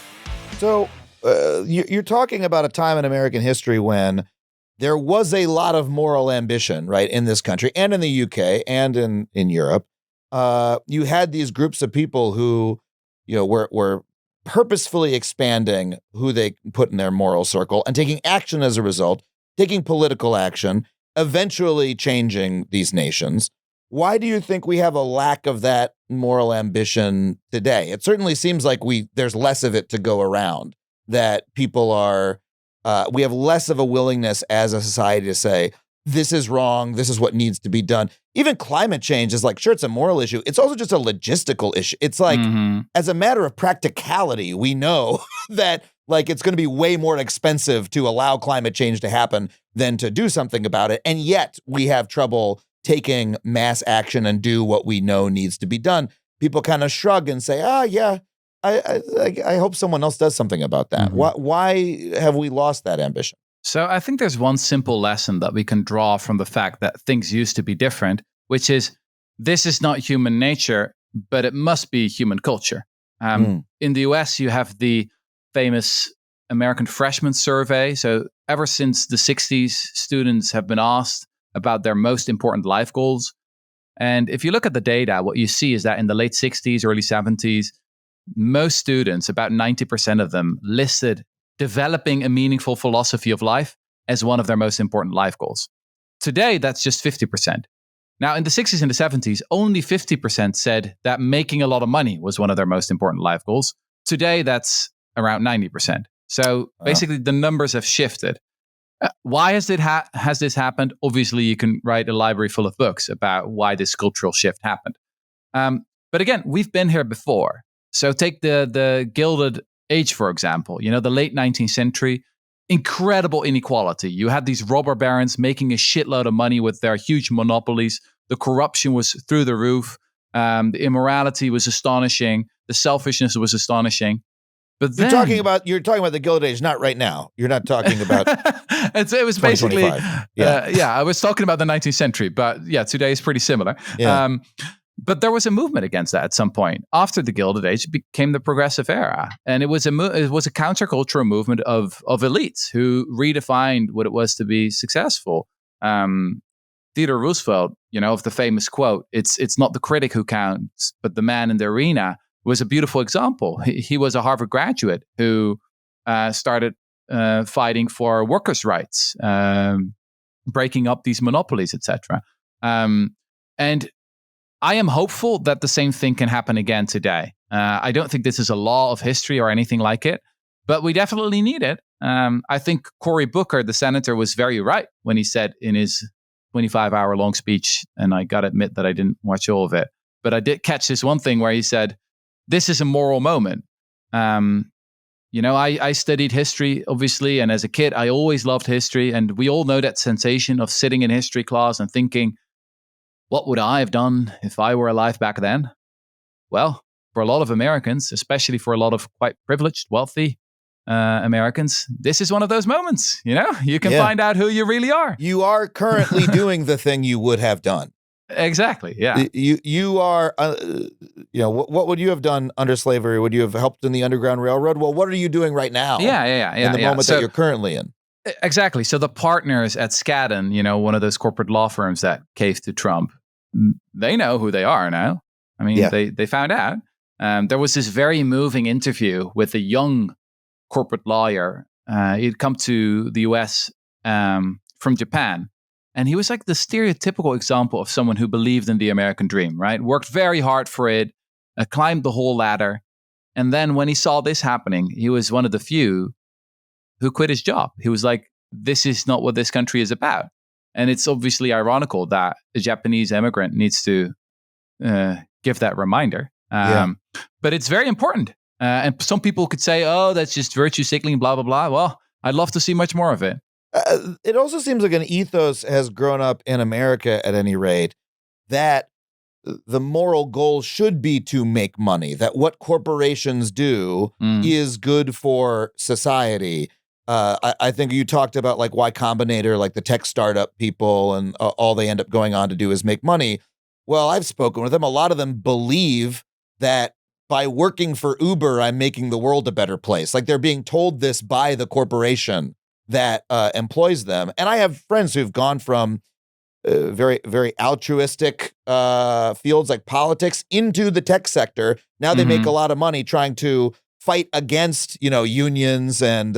So you're talking about a time in American history when there was a lot of moral ambition, right, in this country and in the UK and in Europe. You had these groups of people who, were purposefully expanding who they put in their moral circle and taking action as a result, taking political action, eventually changing these nations. Why do you think we have a lack of that moral ambition today? It certainly seems like there's less of it to go around. that people are, we have less of a willingness as a society to say, this is wrong, this is what needs to be done. Even climate change is like, sure, it's a moral issue. It's also just a logistical issue. It's like, as a matter of practicality, we know that like it's going to be way more expensive to allow climate change to happen than to do something about it. And yet we have trouble taking mass action and do what we know needs to be done. People kind of shrug and say, yeah, I hope someone else does something about that. Why have we lost that ambition? So I think there's one simple lesson that we can draw from the fact that things used to be different, which is this is not human nature, but it must be human culture. In the US, you have the famous American Freshman Survey. So ever since the 60s, students have been asked about their most important life goals. And if you look at the data, what you see is that in the late 60s, early 70s, most students, about 90% of them, listed developing a meaningful philosophy of life as one of their most important life goals. Today, that's just 50%. Now, in the 60s and the 70s, only 50% said that making a lot of money was one of their most important life goals. Today, that's around 90%. So basically, the numbers have shifted. Why has this happened? Obviously, you can write a library full of books about why this cultural shift happened. But again, we've been here before. So take the Gilded Age, for example, the late 19th century, incredible inequality. You had these robber barons making a shitload of money with their huge monopolies. The corruption was through the roof. The immorality was astonishing. The selfishness was astonishing. But then, you're talking about the Gilded Age, not right now. You're not talking about it was basically I was talking about the 19th century, but yeah, today is pretty similar. Yeah. But there was a movement against that at some point. After the Gilded Age, it became the Progressive Era, and it was a countercultural movement of elites who redefined what it was to be successful. Theodore Roosevelt, of the famous quote, "It's not the critic who counts, but the man in the arena," was a beautiful example. He was a Harvard graduate who started fighting for workers' rights, breaking up these monopolies, etc. And I am hopeful that the same thing can happen again today. I don't think this is a law of history or anything like it, but we definitely need it. I think Cory Booker, the senator, was very right when he said in his 25-hour-long speech, and I got to admit that I didn't watch all of it, but I did catch this one thing where he said, this is a moral moment. I studied history, obviously, and as a kid, I always loved history, and we all know that sensation of sitting in history class and thinking, what would I have done if I were alive back then? Well, for a lot of Americans, especially for a lot of quite privileged, wealthy Americans, this is one of those moments. You can find out who you really are. You are currently doing the thing you would have done. Exactly. Yeah. You are. What would you have done under slavery? Would you have helped in the Underground Railroad? Well, what are you doing right now? Yeah. In the moment that you're currently in. Exactly. So the partners at Skadden, one of those corporate law firms that caved to Trump, they know who they are now. I mean, they found out. There was this very moving interview with a young corporate lawyer. He'd come to the US from Japan. And he was like the stereotypical example of someone who believed in the American dream, right? Worked very hard for it, climbed the whole ladder. And then when he saw this happening, he was one of the few who quit his job. He was like, this is not what this country is about. And it's obviously ironical that a Japanese immigrant needs to give that reminder. But it's very important. And some people could say, oh, that's just virtue signaling, blah, blah, blah. Well, I'd love to see much more of it. It also seems like an ethos has grown up in America, at any rate, that the moral goal should be to make money, that what corporations do is good for society. I think you talked about like Y Combinator, like the tech startup people, and all they end up going on to do is make money. Well, I've spoken with them. A lot of them believe that by working for Uber, I'm making the world a better place. Like they're being told this by the corporation that employs them. And I have friends who've gone from very, very altruistic fields like politics into the tech sector. Now they make a lot of money trying to fight against, unions and,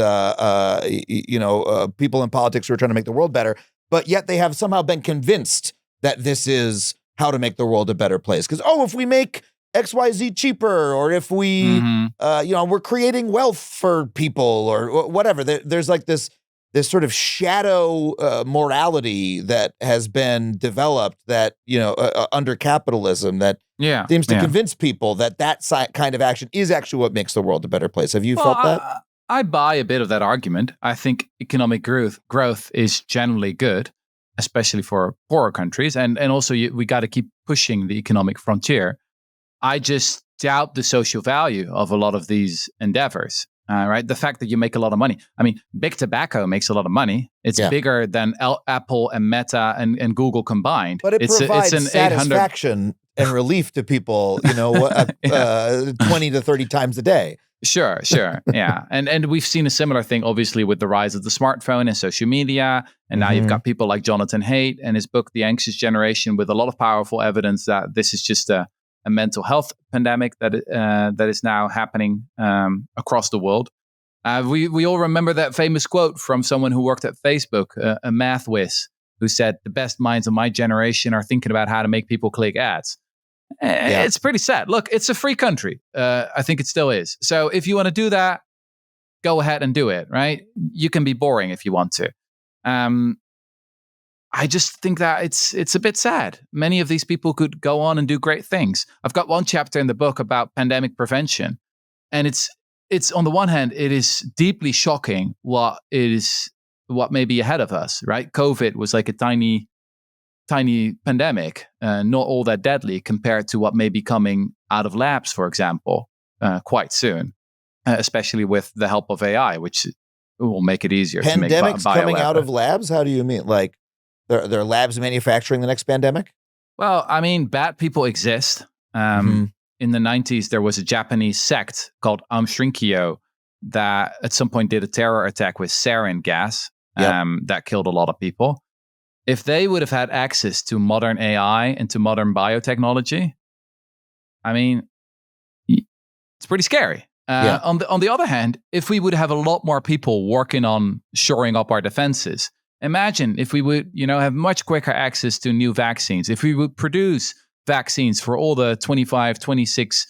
people in politics who are trying to make the world better. But yet they have somehow been convinced that this is how to make the world a better place. Because, if we make XYZ cheaper, or if we, we're creating wealth for people or whatever. There's like this sort of shadow morality that has been developed that, under capitalism that seems to convince people that kind of action is actually what makes the world a better place. Have you felt that? I buy a bit of that argument. I think economic growth is generally good, especially for poorer countries. And also we got to keep pushing the economic frontier. I just doubt the social value of a lot of these endeavors. Right, the fact that you make a lot of money. I mean, big tobacco makes a lot of money. It's bigger than Apple and Meta and Google combined. But it provides an satisfaction and relief to people, 20 to 30 times a day. Sure, yeah, and we've seen a similar thing, obviously, with the rise of the smartphone and social media. And now you've got people like Jonathan Haidt and his book, The Anxious Generation, with a lot of powerful evidence that this is just a mental health pandemic that is now happening across the world. We all remember that famous quote from someone who worked at Facebook, a math whiz, who said, "The best minds of my generation are thinking about how to make people click ads." It's pretty sad. Look, it's a free country. I think it still is. So if you want to do that, go ahead and do it, right? You can be boring if you want to. I just think that it's a bit sad. Many of these people could go on and do great things. I've got one chapter in the book about pandemic prevention, and it's on the one hand, it is deeply shocking what may be ahead of us, right? COVID was like a tiny pandemic, not all that deadly compared to what may be coming out of labs, for example, quite soon, especially with the help of AI, which will make it easier to make pandemics coming out of labs? How do you mean? Like there are labs manufacturing the next pandemic? Well, I mean, bad people exist. In the 90s, there was a Japanese sect called Shrinkyo that at some point did a terror attack with sarin gas that killed a lot of people. If they would have had access to modern AI and to modern biotechnology, I mean, it's pretty scary. On the other hand, if we would have a lot more people working on shoring up our defenses, imagine if we would, have much quicker access to new vaccines. If we would produce vaccines for all the 25, 26,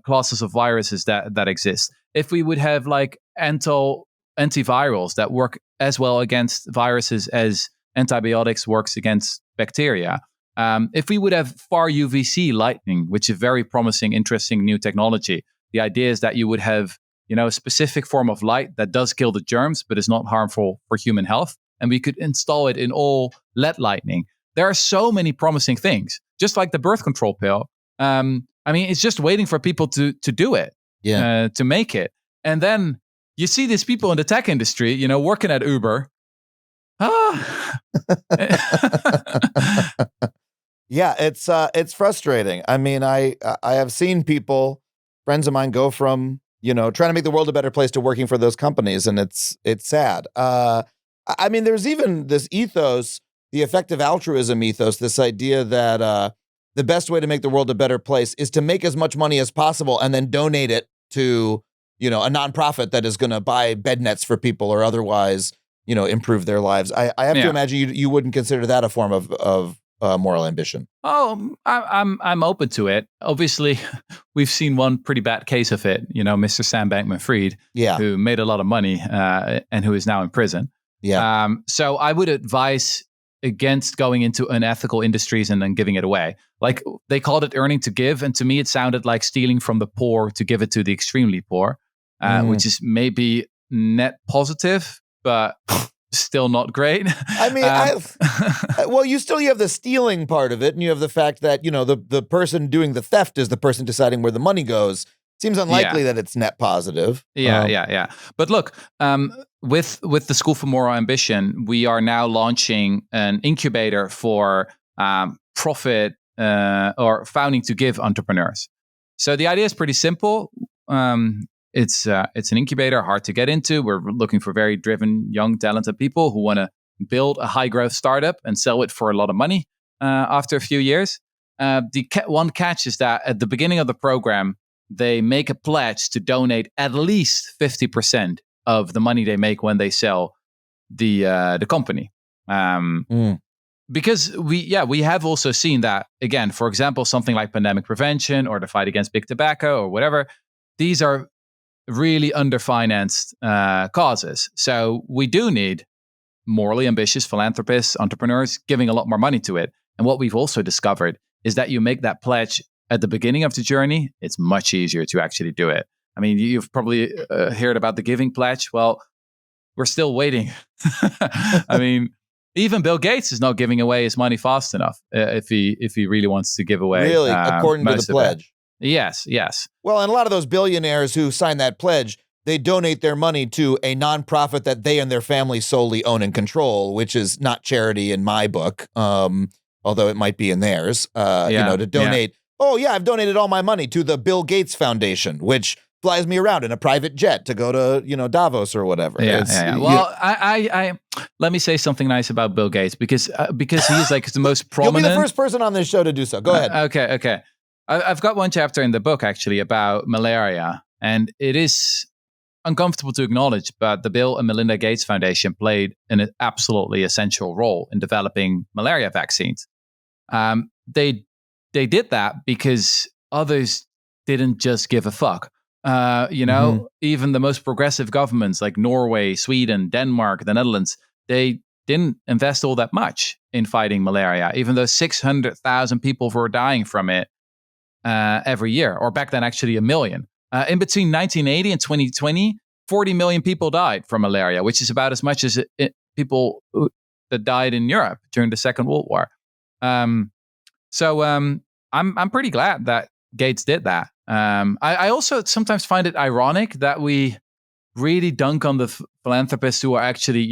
classes of viruses that exist. If we would have like antivirals that work as well against viruses as antibiotics works against bacteria. If we would have far UVC lighting, which is very promising, interesting new technology, the idea is that you would have, a specific form of light that does kill the germs, but is not harmful for human health. And we could install it in all LED lighting. There are so many promising things, just like the birth control pill. I mean, it's just waiting for people to do it, to make it. And then you see these people in the tech industry, working at Uber. Yeah, it's frustrating. I mean, I have seen people, friends of mine, go from trying to make the world a better place to working for those companies, and it's sad. I mean, there's even this ethos, the effective altruism ethos, this idea that the best way to make the world a better place is to make as much money as possible and then donate it to a nonprofit that is going to buy bed nets for people or otherwise improve their lives. I have to imagine you wouldn't consider that a form of moral ambition. Oh, I'm open to it. Obviously, we've seen one pretty bad case of it. Mr. Sam Bankman-Fried, who made a lot of money and who is now in prison. Yeah. So I would advise against going into unethical industries and then giving it away. Like they called it earning to give, and to me, it sounded like stealing from the poor to give it to the extremely poor, which is maybe net positive, but still not great. I mean, well, you have the stealing part of it, and you have the fact that the person doing the theft is the person deciding where the money goes. Seems unlikely that it's net positive. Yeah. But look, with the School for Moral Ambition, we are now launching an incubator for profit or founding to give entrepreneurs. So the idea is pretty simple. It's an incubator, hard to get into. We're looking for very driven, young, talented people who want to build a high growth startup and sell it for a lot of money after a few years. The one catch is that at the beginning of the program, they make a pledge to donate at least 50% of the money they make when they sell the company. because we have also seen that, again, for example, something like pandemic prevention or the fight against big tobacco or whatever, these are really underfinanced causes. So we do need morally ambitious philanthropists, entrepreneurs giving a lot more money to it. And what we've also discovered is that you make that pledge at the beginning of the journey, it's much easier to actually do it. I mean, you've probably heard about the Giving Pledge. Well, we're still waiting. I mean, even Bill Gates is not giving away his money fast enough if he really wants to give away. Really, according to the pledge. Yes. Well, and a lot of those billionaires who sign that pledge, they donate their money to a nonprofit that they and their family solely own and control, which is not charity in my book, although it might be in theirs. To donate. Yeah. Oh, yeah, I've donated all my money to the Bill Gates Foundation, which flies me around in a private jet to go to, Davos or whatever. Yeah. Well, I let me say something nice about Bill Gates because he's like the most prominent. You'll be the first person on this show to do so. Go ahead. Okay. I've got one chapter in the book actually about malaria, and it is uncomfortable to acknowledge, but the Bill and Melinda Gates Foundation played an absolutely essential role in developing malaria vaccines. They did that because others didn't just give a fuck. Even the most progressive governments like Norway, Sweden, Denmark, the Netherlands, they didn't invest all that much in fighting malaria, even though 600,000 people were dying from it every year, or back then actually 1 million. In between 1980 and 2020, 40 million people died from malaria, which is about as much as people that died in Europe during the Second World War. So I'm pretty glad that Gates did that. I also sometimes find it ironic that we really dunk on the philanthropists who are actually,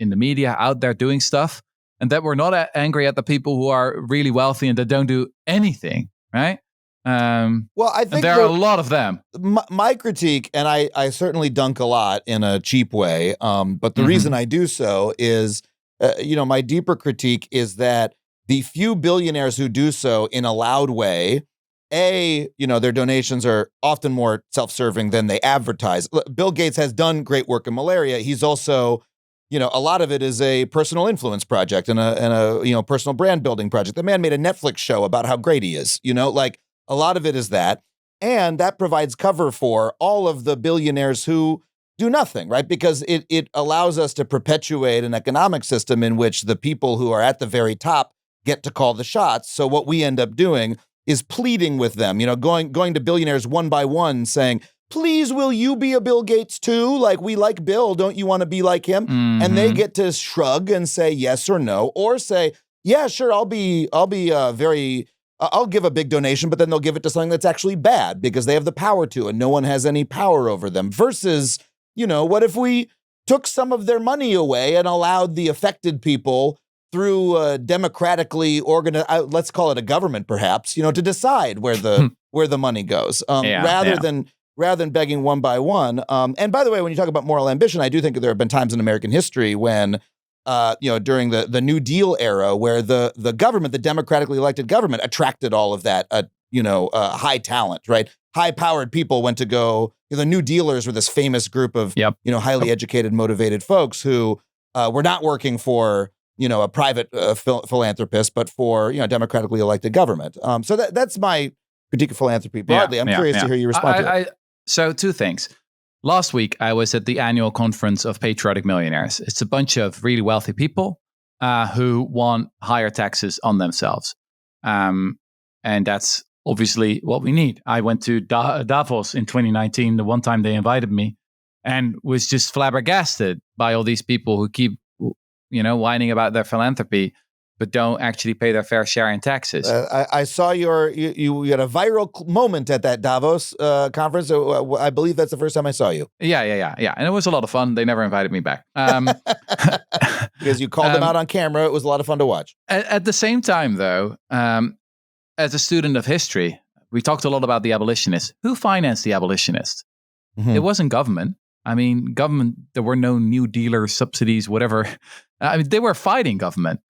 in the media out there doing stuff, and that we're not angry at the people who are really wealthy and that don't do anything, right? Well, I think there are a lot of them. My critique, and I certainly dunk a lot in a cheap way, but the reason I do so is, my deeper critique is that the few billionaires who do so in a loud way, their donations are often more self-serving than they advertise. Bill Gates has done great work in malaria. He's also, a lot of it is a personal influence project and a personal brand building project. The man made a Netflix show about how great he is, a lot of it is that. And that provides cover for all of the billionaires who do nothing, right? Because it allows us to perpetuate an economic system in which the people who are at the very top get to call the shots. So what we end up doing is pleading with them, going to billionaires one by one saying, please, will you be a Bill Gates too? Like, we like Bill. Don't you want to be like him? And they get to shrug and say yes or no, or say, yeah, sure, I'll give a big donation, but then they'll give it to something that's actually bad because they have the power to, and no one has any power over them. Versus, what if we took some of their money away and allowed the affected people through democratically organized, let's call it a government, perhaps, to decide where the money goes, rather than begging one by one. And by the way, when you talk about moral ambition, I do think that there have been times in American history when, during the New Deal era, where the government, the democratically elected government, attracted all of that, high talent, right? High-powered people went to go. The New Dealers were this famous group of, highly educated, motivated folks who were not working for, a private philanthropist, but for, democratically elected government. So that's my critique of philanthropy broadly. I'm curious to hear you respond to it. So 2 things. Last week, I was at the annual conference of Patriotic Millionaires. It's a bunch of really wealthy people who want higher taxes on themselves. And that's obviously what we need. I went to Davos in 2019, the one time they invited me, and was just flabbergasted by all these people who keep, whining about their philanthropy, but don't actually pay their fair share in taxes. I saw you had a viral moment at that Davos conference. I believe that's the first time I saw you. Yeah. And it was a lot of fun. They never invited me back. Because you called them out on camera. It was a lot of fun to watch. At the same time, though, as a student of history, we talked a lot about the abolitionists. Who financed the abolitionists? It wasn't government. I mean, government, there were no New Dealer subsidies, whatever. I mean, they were fighting government.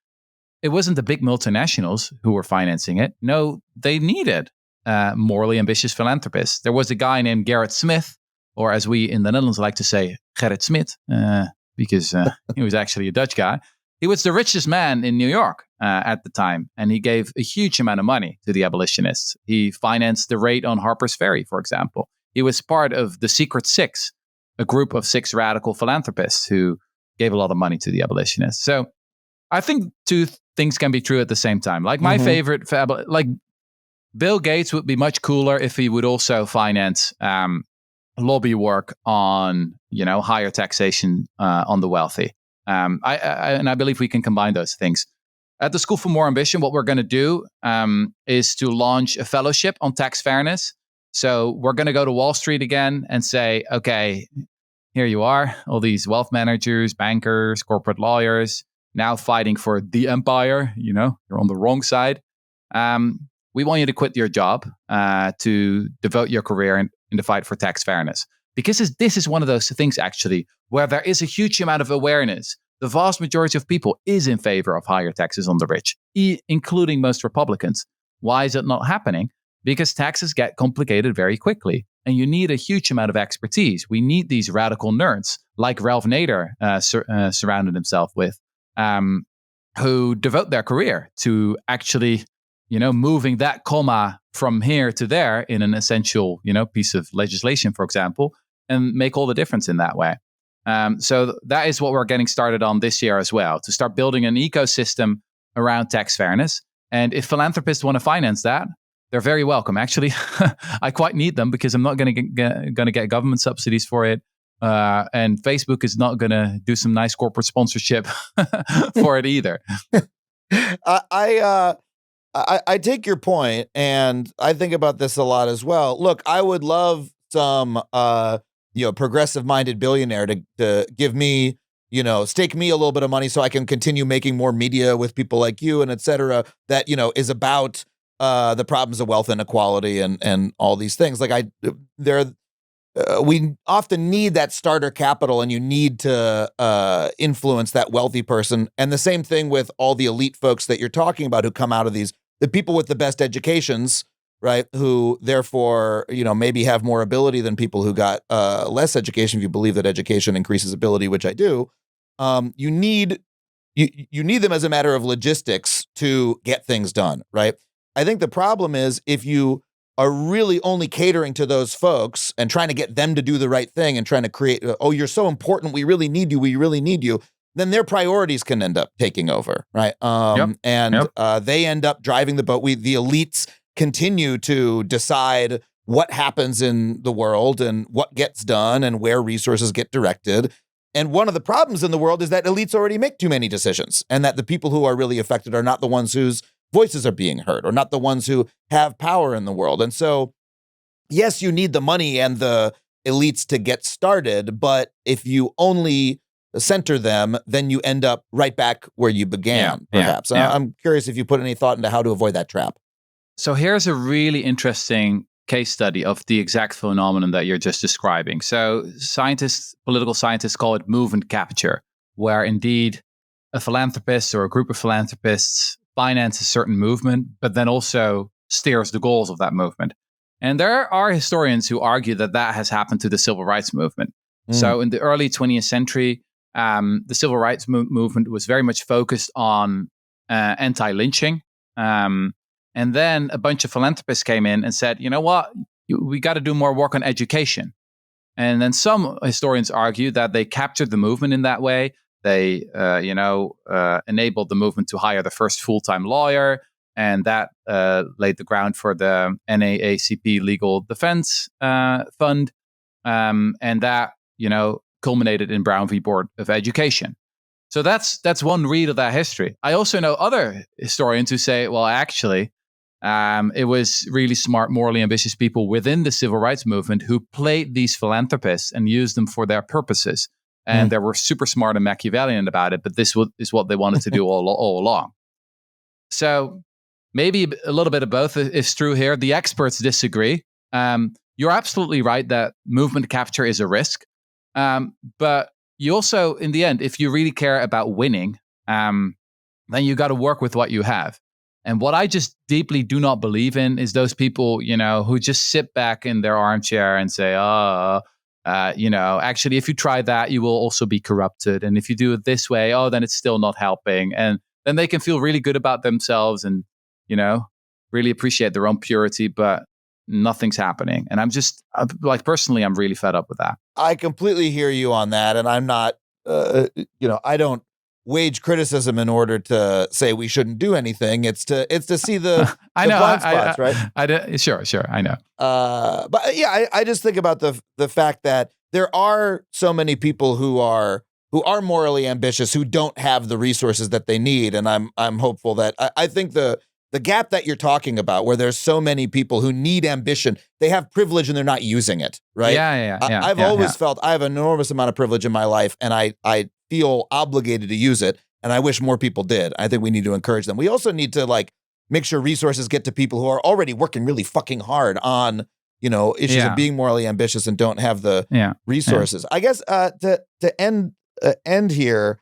It wasn't the big multinationals who were financing it. No, they needed morally ambitious philanthropists. There was a guy named Gerrit Smith, or as we in the Netherlands like to say, Gerrit Smit, because he was actually a Dutch guy. He was the richest man in New York at the time, and he gave a huge amount of money to the abolitionists. He financed the raid on Harper's Ferry, for example. He was part of the Secret Six, a group of 6 radical philanthropists who gave a lot of money to the abolitionists. So I think two things can be true at the same time. Like my favorite, like Bill Gates would be much cooler if he would also finance lobby work on, higher taxation on the wealthy. I believe we can combine those things. At the School for More Ambition, what we're going to do is to launch a fellowship on tax fairness. So we're going to go to Wall Street again and say, okay, here you are, all these wealth managers, bankers, corporate lawyers, now fighting for the empire. You're on the wrong side. We want you to quit your job to devote your career in the fight for tax fairness. Because this is one of those things, actually, where there is a huge amount of awareness. The vast majority of people is in favor of higher taxes on the rich, including most Republicans. Why is it not happening? Because taxes get complicated very quickly, and you need a huge amount of expertise. We need these radical nerds, like Ralph Nader surrounded himself with, who devote their career to actually, moving that comma from here to there in an essential, piece of legislation, for example, and make all the difference in that way. So that is what we're getting started on this year as well, to start building an ecosystem around tax fairness. And if philanthropists want to finance that, they're very welcome. Actually, I quite need them because I'm not going to get government subsidies for it. And Facebook is not going to do some nice corporate sponsorship for it either. I take your point, and I think about this a lot as well. Look, I would love some progressive-minded billionaire to give me, stake me a little bit of money so I can continue making more media with people like you and et cetera that, is about the problems of wealth inequality and all these things. Like we often need that starter capital, and you need to influence that wealthy person. And the same thing with all the elite folks that you're talking about who come out of the people with the best educations, right? Who therefore, maybe have more ability than people who got less education. If you believe that education increases ability, which I do, you need them as a matter of logistics to get things done, right? I think the problem is if you are really only catering to those folks and trying to get them to do the right thing and trying to create, oh, you're so important, we really need you, then their priorities can end up taking over, right? They end up driving the boat. The elites continue to decide what happens in the world and what gets done and where resources get directed. And one of the problems in the world is that elites already make too many decisions, and that the people who are really affected are not the ones whose voices are being heard, or not the ones who have power in the world. And so, yes, you need the money and the elites to get started, but if you only center them, then you end up right back where you began, perhaps. Yeah. I'm curious if you put any thought into how to avoid that trap. So here's a really interesting case study of the exact phenomenon that you're just describing. So political scientists call it movement capture, where indeed a philanthropist or a group of philanthropists finance a certain movement, but then also steers the goals of that movement. And there are historians who argue that has happened to the civil rights movement. So in the early 20th century, the civil rights movement was very much focused on anti-lynching. And then a bunch of philanthropists came in and said, you know what, we got to do more work on education. And then some historians argue that they captured the movement in that way. They, enabled the movement to hire the first full-time lawyer, and that laid the ground for the NAACP Legal Defense Fund, and that, culminated in Brown v. Board of Education. So that's one read of that history. I also know other historians who say, well, actually, it was really smart, morally ambitious people within the civil rights movement who played these philanthropists and used them for their purposes. And they were super smart and Machiavellian about it, but this is what they wanted to do all along. So maybe a little bit of both is true here. The experts disagree. You're absolutely right that movement capture is a risk. But you also, in the end, if you really care about winning, then you got to work with what you have. And what I just deeply do not believe in is those people, who just sit back in their armchair and say, Actually, if you try that, you will also be corrupted. And if you do it this way, then it's still not helping. And then they can feel really good about themselves and, really appreciate their own purity, but nothing's happening. And personally, I'm really fed up with that. I completely hear you on that. And I'm not, I don't wage criticism in order to say we shouldn't do anything. It's to see the blind spots, right? Sure, I know. But yeah, I just think about the fact that there are so many people who are morally ambitious who don't have the resources that they need, and I'm hopeful that I think the gap that you're talking about, where there's so many people who need ambition, they have privilege and they're not using it, right? Yeah. I've always felt I have an enormous amount of privilege in my life, and I feel obligated to use it, and I wish more people did. I think we need to encourage them. We also need to make sure resources get to people who are already working really fucking hard on, issues of being morally ambitious and don't have the resources. I guess to end here,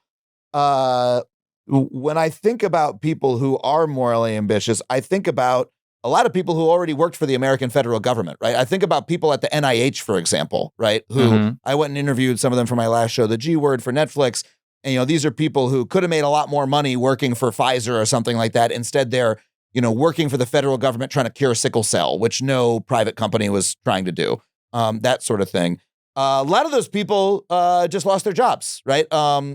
when I think about people who are morally ambitious, I think about a lot of people who already worked for the American federal government, right? I think about people at the NIH, for example, right? Who I went and interviewed some of them for my last show, The G Word, for Netflix. And, these are people who could have made a lot more money working for Pfizer or something like that. Instead, they're, working for the federal government trying to cure sickle cell, which no private company was trying to do, that sort of thing. A lot of those people just lost their jobs, right?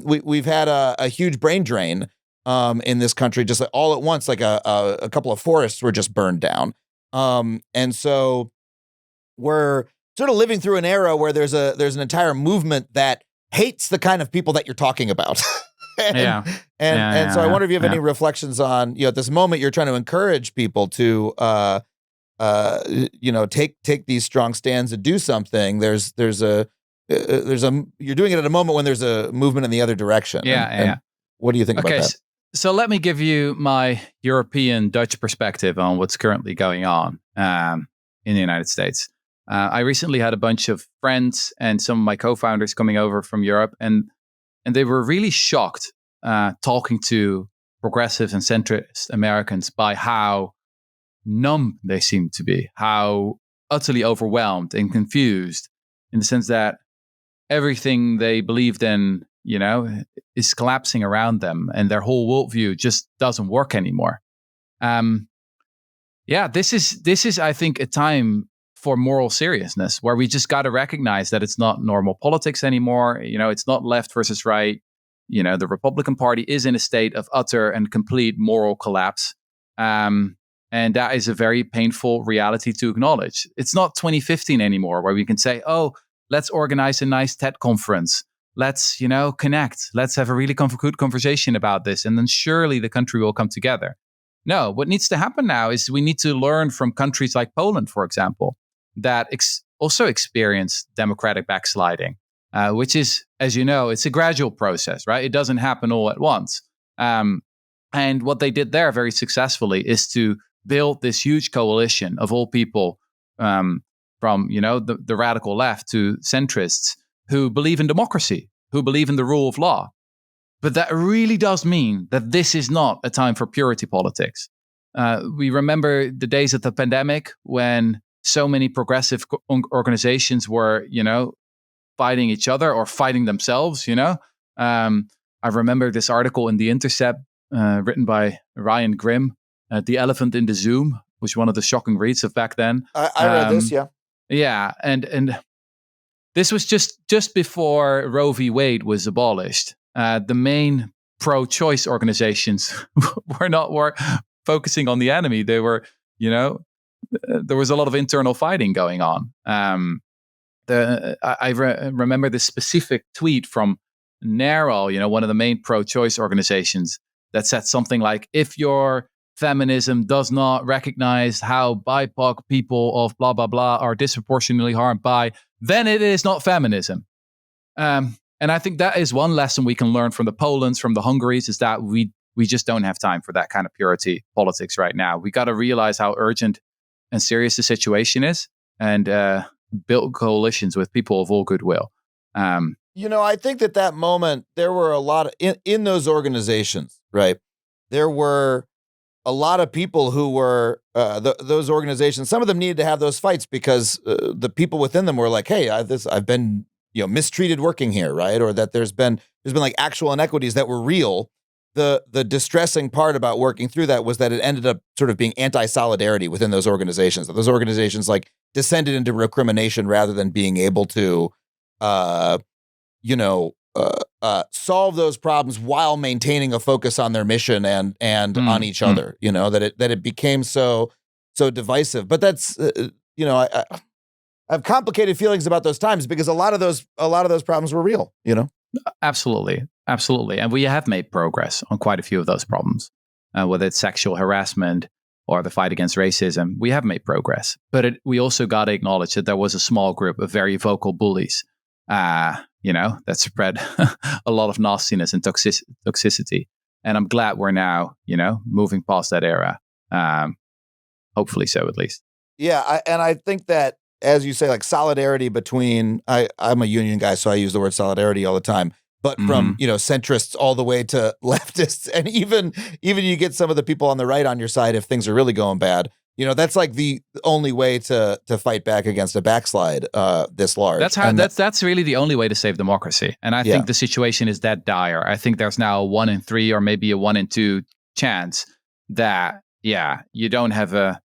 We've had a huge brain drain in this country, just all at once, a couple of forests were just burned down. And so we're sort of living through an era where there's an entire movement that hates the kind of people that you're talking about. And so I wonder if you have any reflections on, at this moment you're trying to encourage people to take these strong stands and do something. You're doing it at a moment when there's a movement in the other direction. What do you think about that? So let me give you my European Dutch perspective on what's currently going on in the United States. I recently had a bunch of friends and some of my co-founders coming over from Europe, and they were really shocked talking to progressive and centrist Americans by how numb they seem to be, how utterly overwhelmed and confused, in the sense that everything they believed in, is collapsing around them, and their whole worldview just doesn't work anymore. This is, I think, a time for moral seriousness, where we just got to recognize that it's not normal politics anymore. It's not left versus right. The Republican Party is in a state of utter and complete moral collapse. And that is a very painful reality to acknowledge. It's not 2015 anymore, where we can say, let's organize a nice TED conference. Let's, connect. Let's have a really good conversation about this. And then surely the country will come together. No, what needs to happen now is we need to learn from countries like Poland, for example, that also experience democratic backsliding, which is, as you know, it's a gradual process, right? It doesn't happen all at once. And what they did there very successfully is to build this huge coalition of all people from, the radical left to centrists who believe in democracy, who believe in the rule of law. But that really does mean that this is not a time for purity politics. We remember the days of the pandemic when so many progressive organizations were, fighting each other or fighting themselves, I remember this article in The Intercept written by Ryan Grimm, The Elephant in the Zoom, which was one of the shocking reads of back then. I read this, yeah. Yeah, and this was just before Roe v. Wade was abolished. The main pro-choice organizations were focusing on the enemy. They were, there was a lot of internal fighting going on. I remember this specific tweet from NARAL, one of the main pro-choice organizations, that said something like, if your feminism does not recognize how BIPOC people of blah, blah, blah are disproportionately harmed by, then it is not feminism. And I think that is one lesson we can learn from the Polands, from the Hungarys, is that we just don't have time for that kind of purity politics right now. We got to realize how urgent and serious the situation is, and build coalitions with people of all goodwill. I think that moment, there were a lot of, in those organizations, right? There were a lot of people who were those organizations, some of them needed to have those fights because the people within them were like, hey, I've been mistreated working here, right? Or that there's been like actual inequities that were real. The distressing part about working through that was that it ended up sort of being anti-solidarity within those organizations. That those organizations like descended into recrimination rather than being able to, solve those problems while maintaining a focus on their mission and on each other. That it became so divisive. But that's I have complicated feelings about those times because a lot of those problems were real. Absolutely. And we have made progress on quite a few of those problems, whether it's sexual harassment or the fight against racism. We have made progress, but we also got to acknowledge that there was a small group of very vocal bullies, that spread a lot of nastiness and toxicity. And I'm glad we're now, moving past that era. Hopefully so, at least. Yeah. I think that, as you say, like solidarity between, I'm a union guy, so I use the word solidarity all the time, but from, centrists all the way to leftists. And even you get some of the people on the right on your side if things are really going bad. That's like the only way to fight back against a backslide this large. That's really the only way to save democracy. And I think the situation is that dire. I think there's now a 1 in 3 or maybe a 1 in 2 chance that, you don't have a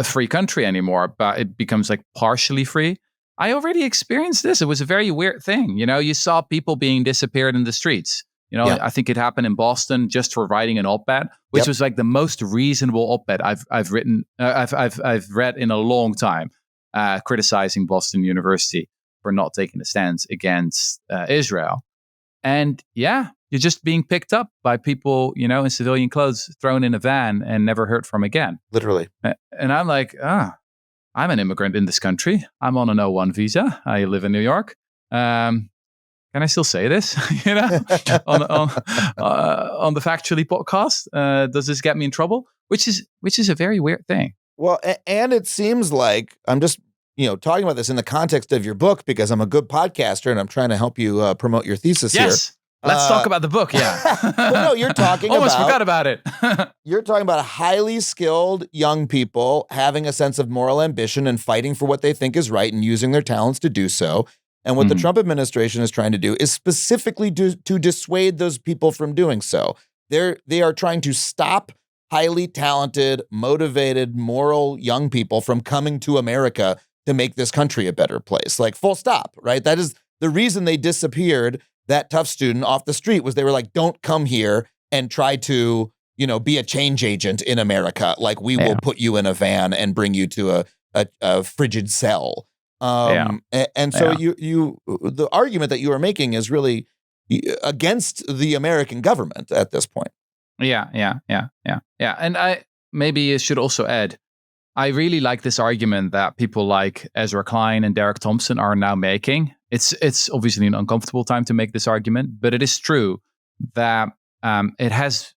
free country anymore, but it becomes like partially free. I already experienced this. It was a very weird thing. You saw people being disappeared in the streets. I think it happened in Boston just for writing an op-ed, which was like the most reasonable op-ed I've written. I've read in a long time, criticizing Boston University for not taking a stance against Israel. And you're just being picked up by people, in civilian clothes, thrown in a van and never heard from again. Literally. And I'm like, I'm an immigrant in this country. I'm on an O1 visa. I live in New York. Can I still say this? on the Factually podcast? Does this get me in trouble? Which is a very weird thing. Well, and it seems like I'm just talking about this in the context of your book because I'm a good podcaster and I'm trying to help you promote your thesis here. Yes. Let's talk about the book. Yeah. Well, no, you're talking almost forgot about it. You're talking about highly skilled young people having a sense of moral ambition and fighting for what they think is right and using their talents to do so. And what the Trump administration is trying to do is specifically to dissuade those people from doing so. They are trying to stop highly talented, motivated, moral young people from coming to America to make this country a better place. Like full stop, right? That is the reason they disappeared that tough student off the street was they were like, don't come here and try to, be a change agent in America. Like we will put you in a van and bring you to a frigid cell. And so the argument that you are making is really against the American government at this point. Yeah. And I maybe should also add, I really like this argument that people like Ezra Klein and Derek Thompson are now making. It's obviously an uncomfortable time to make this argument, but it is true that it has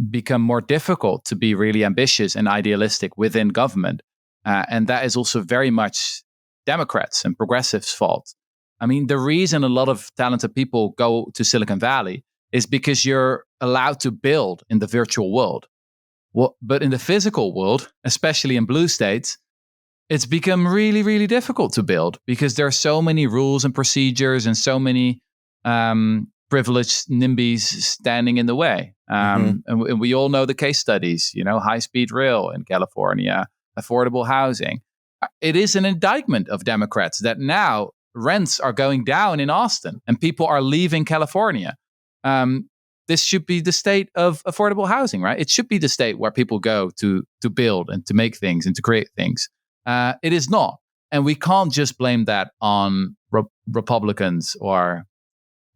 become more difficult to be really ambitious and idealistic within government. And that is also very much Democrats and progressives' fault. I mean, the reason a lot of talented people go to Silicon Valley is because you're allowed to build in the virtual world. Well, but in the physical world, especially in blue states, it's become really, really difficult to build because there are so many rules and procedures and so many privileged NIMBYs standing in the way. And we all know the case studies, high-speed rail in California, affordable housing. It is an indictment of Democrats that now rents are going down in Austin and people are leaving California. This should be the state of affordable housing, right? It should be the state where people go to build and to make things and to create things. It is not. And we can't just blame that on Republicans or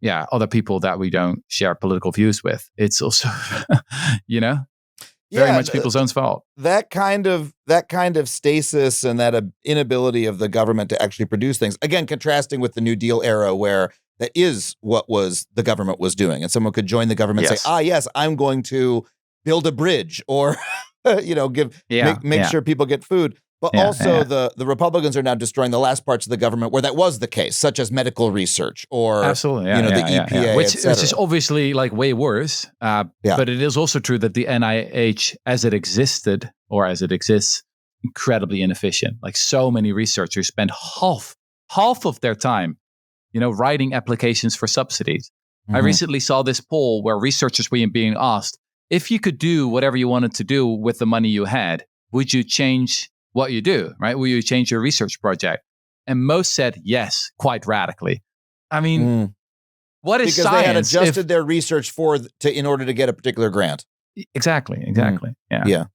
other people that we don't share political views with. It's also, very much people's own fault. That kind of stasis and that inability of the government to actually produce things, again, contrasting with the New Deal era where that is what the government was doing. And someone could join the government and say, yes, I'm going to build a bridge or, make sure people get food. But also the Republicans are now destroying the last parts of the government where that was the case, such as medical research or absolutely, the EPA, which is obviously like way worse. But it is also true that the NIH, as it existed or as it exists, incredibly inefficient. Like so many researchers spend half of their time, writing applications for subsidies. I recently saw this poll where researchers were being asked, if you could do whatever you wanted to do with the money you had, would you change what you do, right? Will you change your research project? And most said yes, quite radically. I mean, what is because science? Because they had adjusted their research in order to get a particular grant. Exactly. Yeah.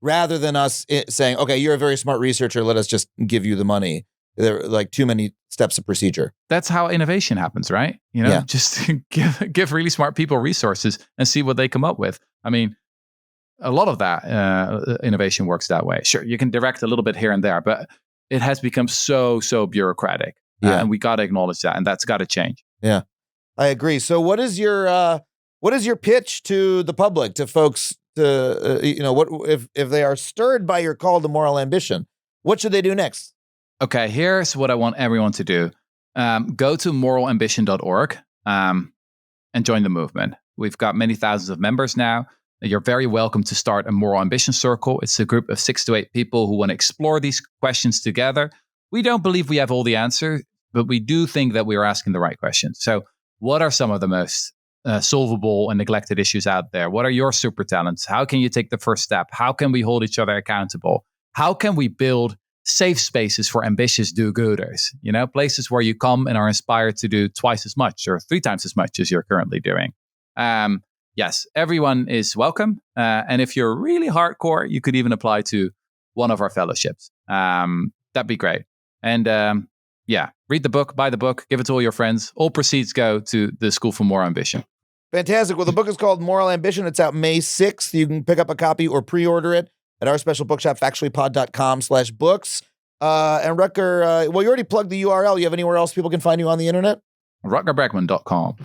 Rather than us saying, okay, you're a very smart researcher, let us just give you the money. There are like too many steps of procedure. That's how innovation happens, right? Just give really smart people resources and see what they come up with. I mean, a lot of that innovation works that way. Sure, you can direct a little bit here and there, but it has become so bureaucratic. And we got to acknowledge that, and that's got to change. Yeah, I agree. So what is your pitch to the public, to folks, to what if they are stirred by your call to moral ambition, what should they do next? Okay, here's what I want everyone to do. Go to moralambition.org and join the movement. We've got many thousands of members now. You're very welcome to start a Moral Ambition Circle. It's a group of 6 to 8 people who want to explore these questions together. We don't believe we have all the answers, but we do think that we are asking the right questions. So what are some of the most solvable and neglected issues out there? What are your super talents? How can you take the first step? How can we hold each other accountable? How can we build safe spaces for ambitious do-gooders? Places where you come and are inspired to do twice as much or 3 times as much as you're currently doing. Yes, everyone is welcome. And if you're really hardcore, you could even apply to one of our fellowships. That'd be great. And read the book, buy the book, give it to all your friends. All proceeds go to the School for Moral Ambition. Fantastic. Well, the book is called Moral Ambition. It's out May 6th. You can pick up a copy or pre-order it at our special bookshop, factuallypod.com/books. And Rutger, you already plugged the URL. You have anywhere else people can find you on the internet? RutgerBregman.com.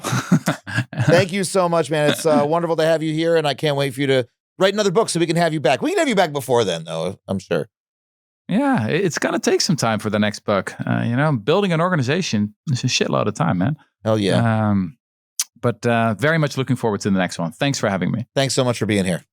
Thank you so much, man. It's wonderful to have you here, and I can't wait for you to write another book so we can have you back. We can have you back before then, though, I'm sure. Yeah, it's going to take some time for the next book. Building an organization is a shitload of time, man. Hell yeah. But very much looking forward to the next one. Thanks for having me. Thanks so much for being here.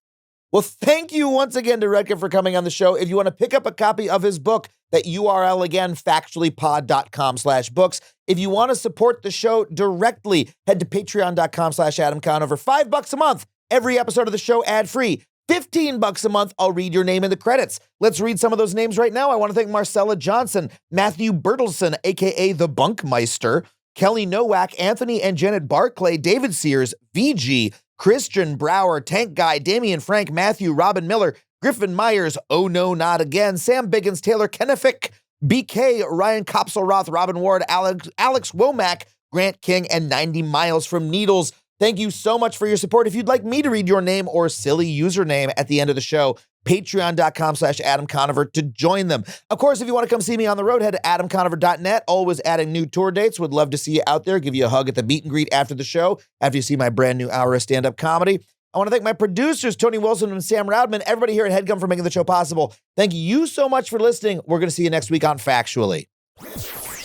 Well, thank you once again to Rutger for coming on the show. If you want to pick up a copy of his book, that URL again, factuallypod.com/books. If you want to support the show directly, head to patreon.com/Adam Conover. $5 a month, every episode of the show ad-free. $15 a month, I'll read your name in the credits. Let's read some of those names right now. I want to thank Marcella Johnson, Matthew Bertelson, a.k.a. The Bunkmeister, Kelly Nowak, Anthony and Janet Barclay, David Sears, VG, Christian Brower, Tank Guy, Damian Frank, Matthew, Robin Miller, Griffin Myers, Oh No Not Again, Sam Biggins, Taylor Kennefic, BK, Ryan Kopselroth, Robin Ward, Alex Womack, Grant King, and 90 Miles from Needles. Thank you so much for your support. If you'd like me to read your name or silly username at the end of the show, patreon.com/Adam Conover to join them. Of course, if you want to come see me on the road, head to adamconover.net. Always adding new tour dates. Would love to see you out there. Give you a hug at the meet and greet after the show, after you see my brand new hour of stand-up comedy. I want to thank my producers, Tony Wilson and Sam Roudman, everybody here at HeadGum for making the show possible. Thank you so much for listening. We're going to see you next week on Factually.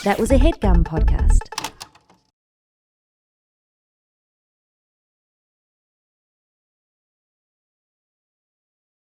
That was a HeadGum podcast.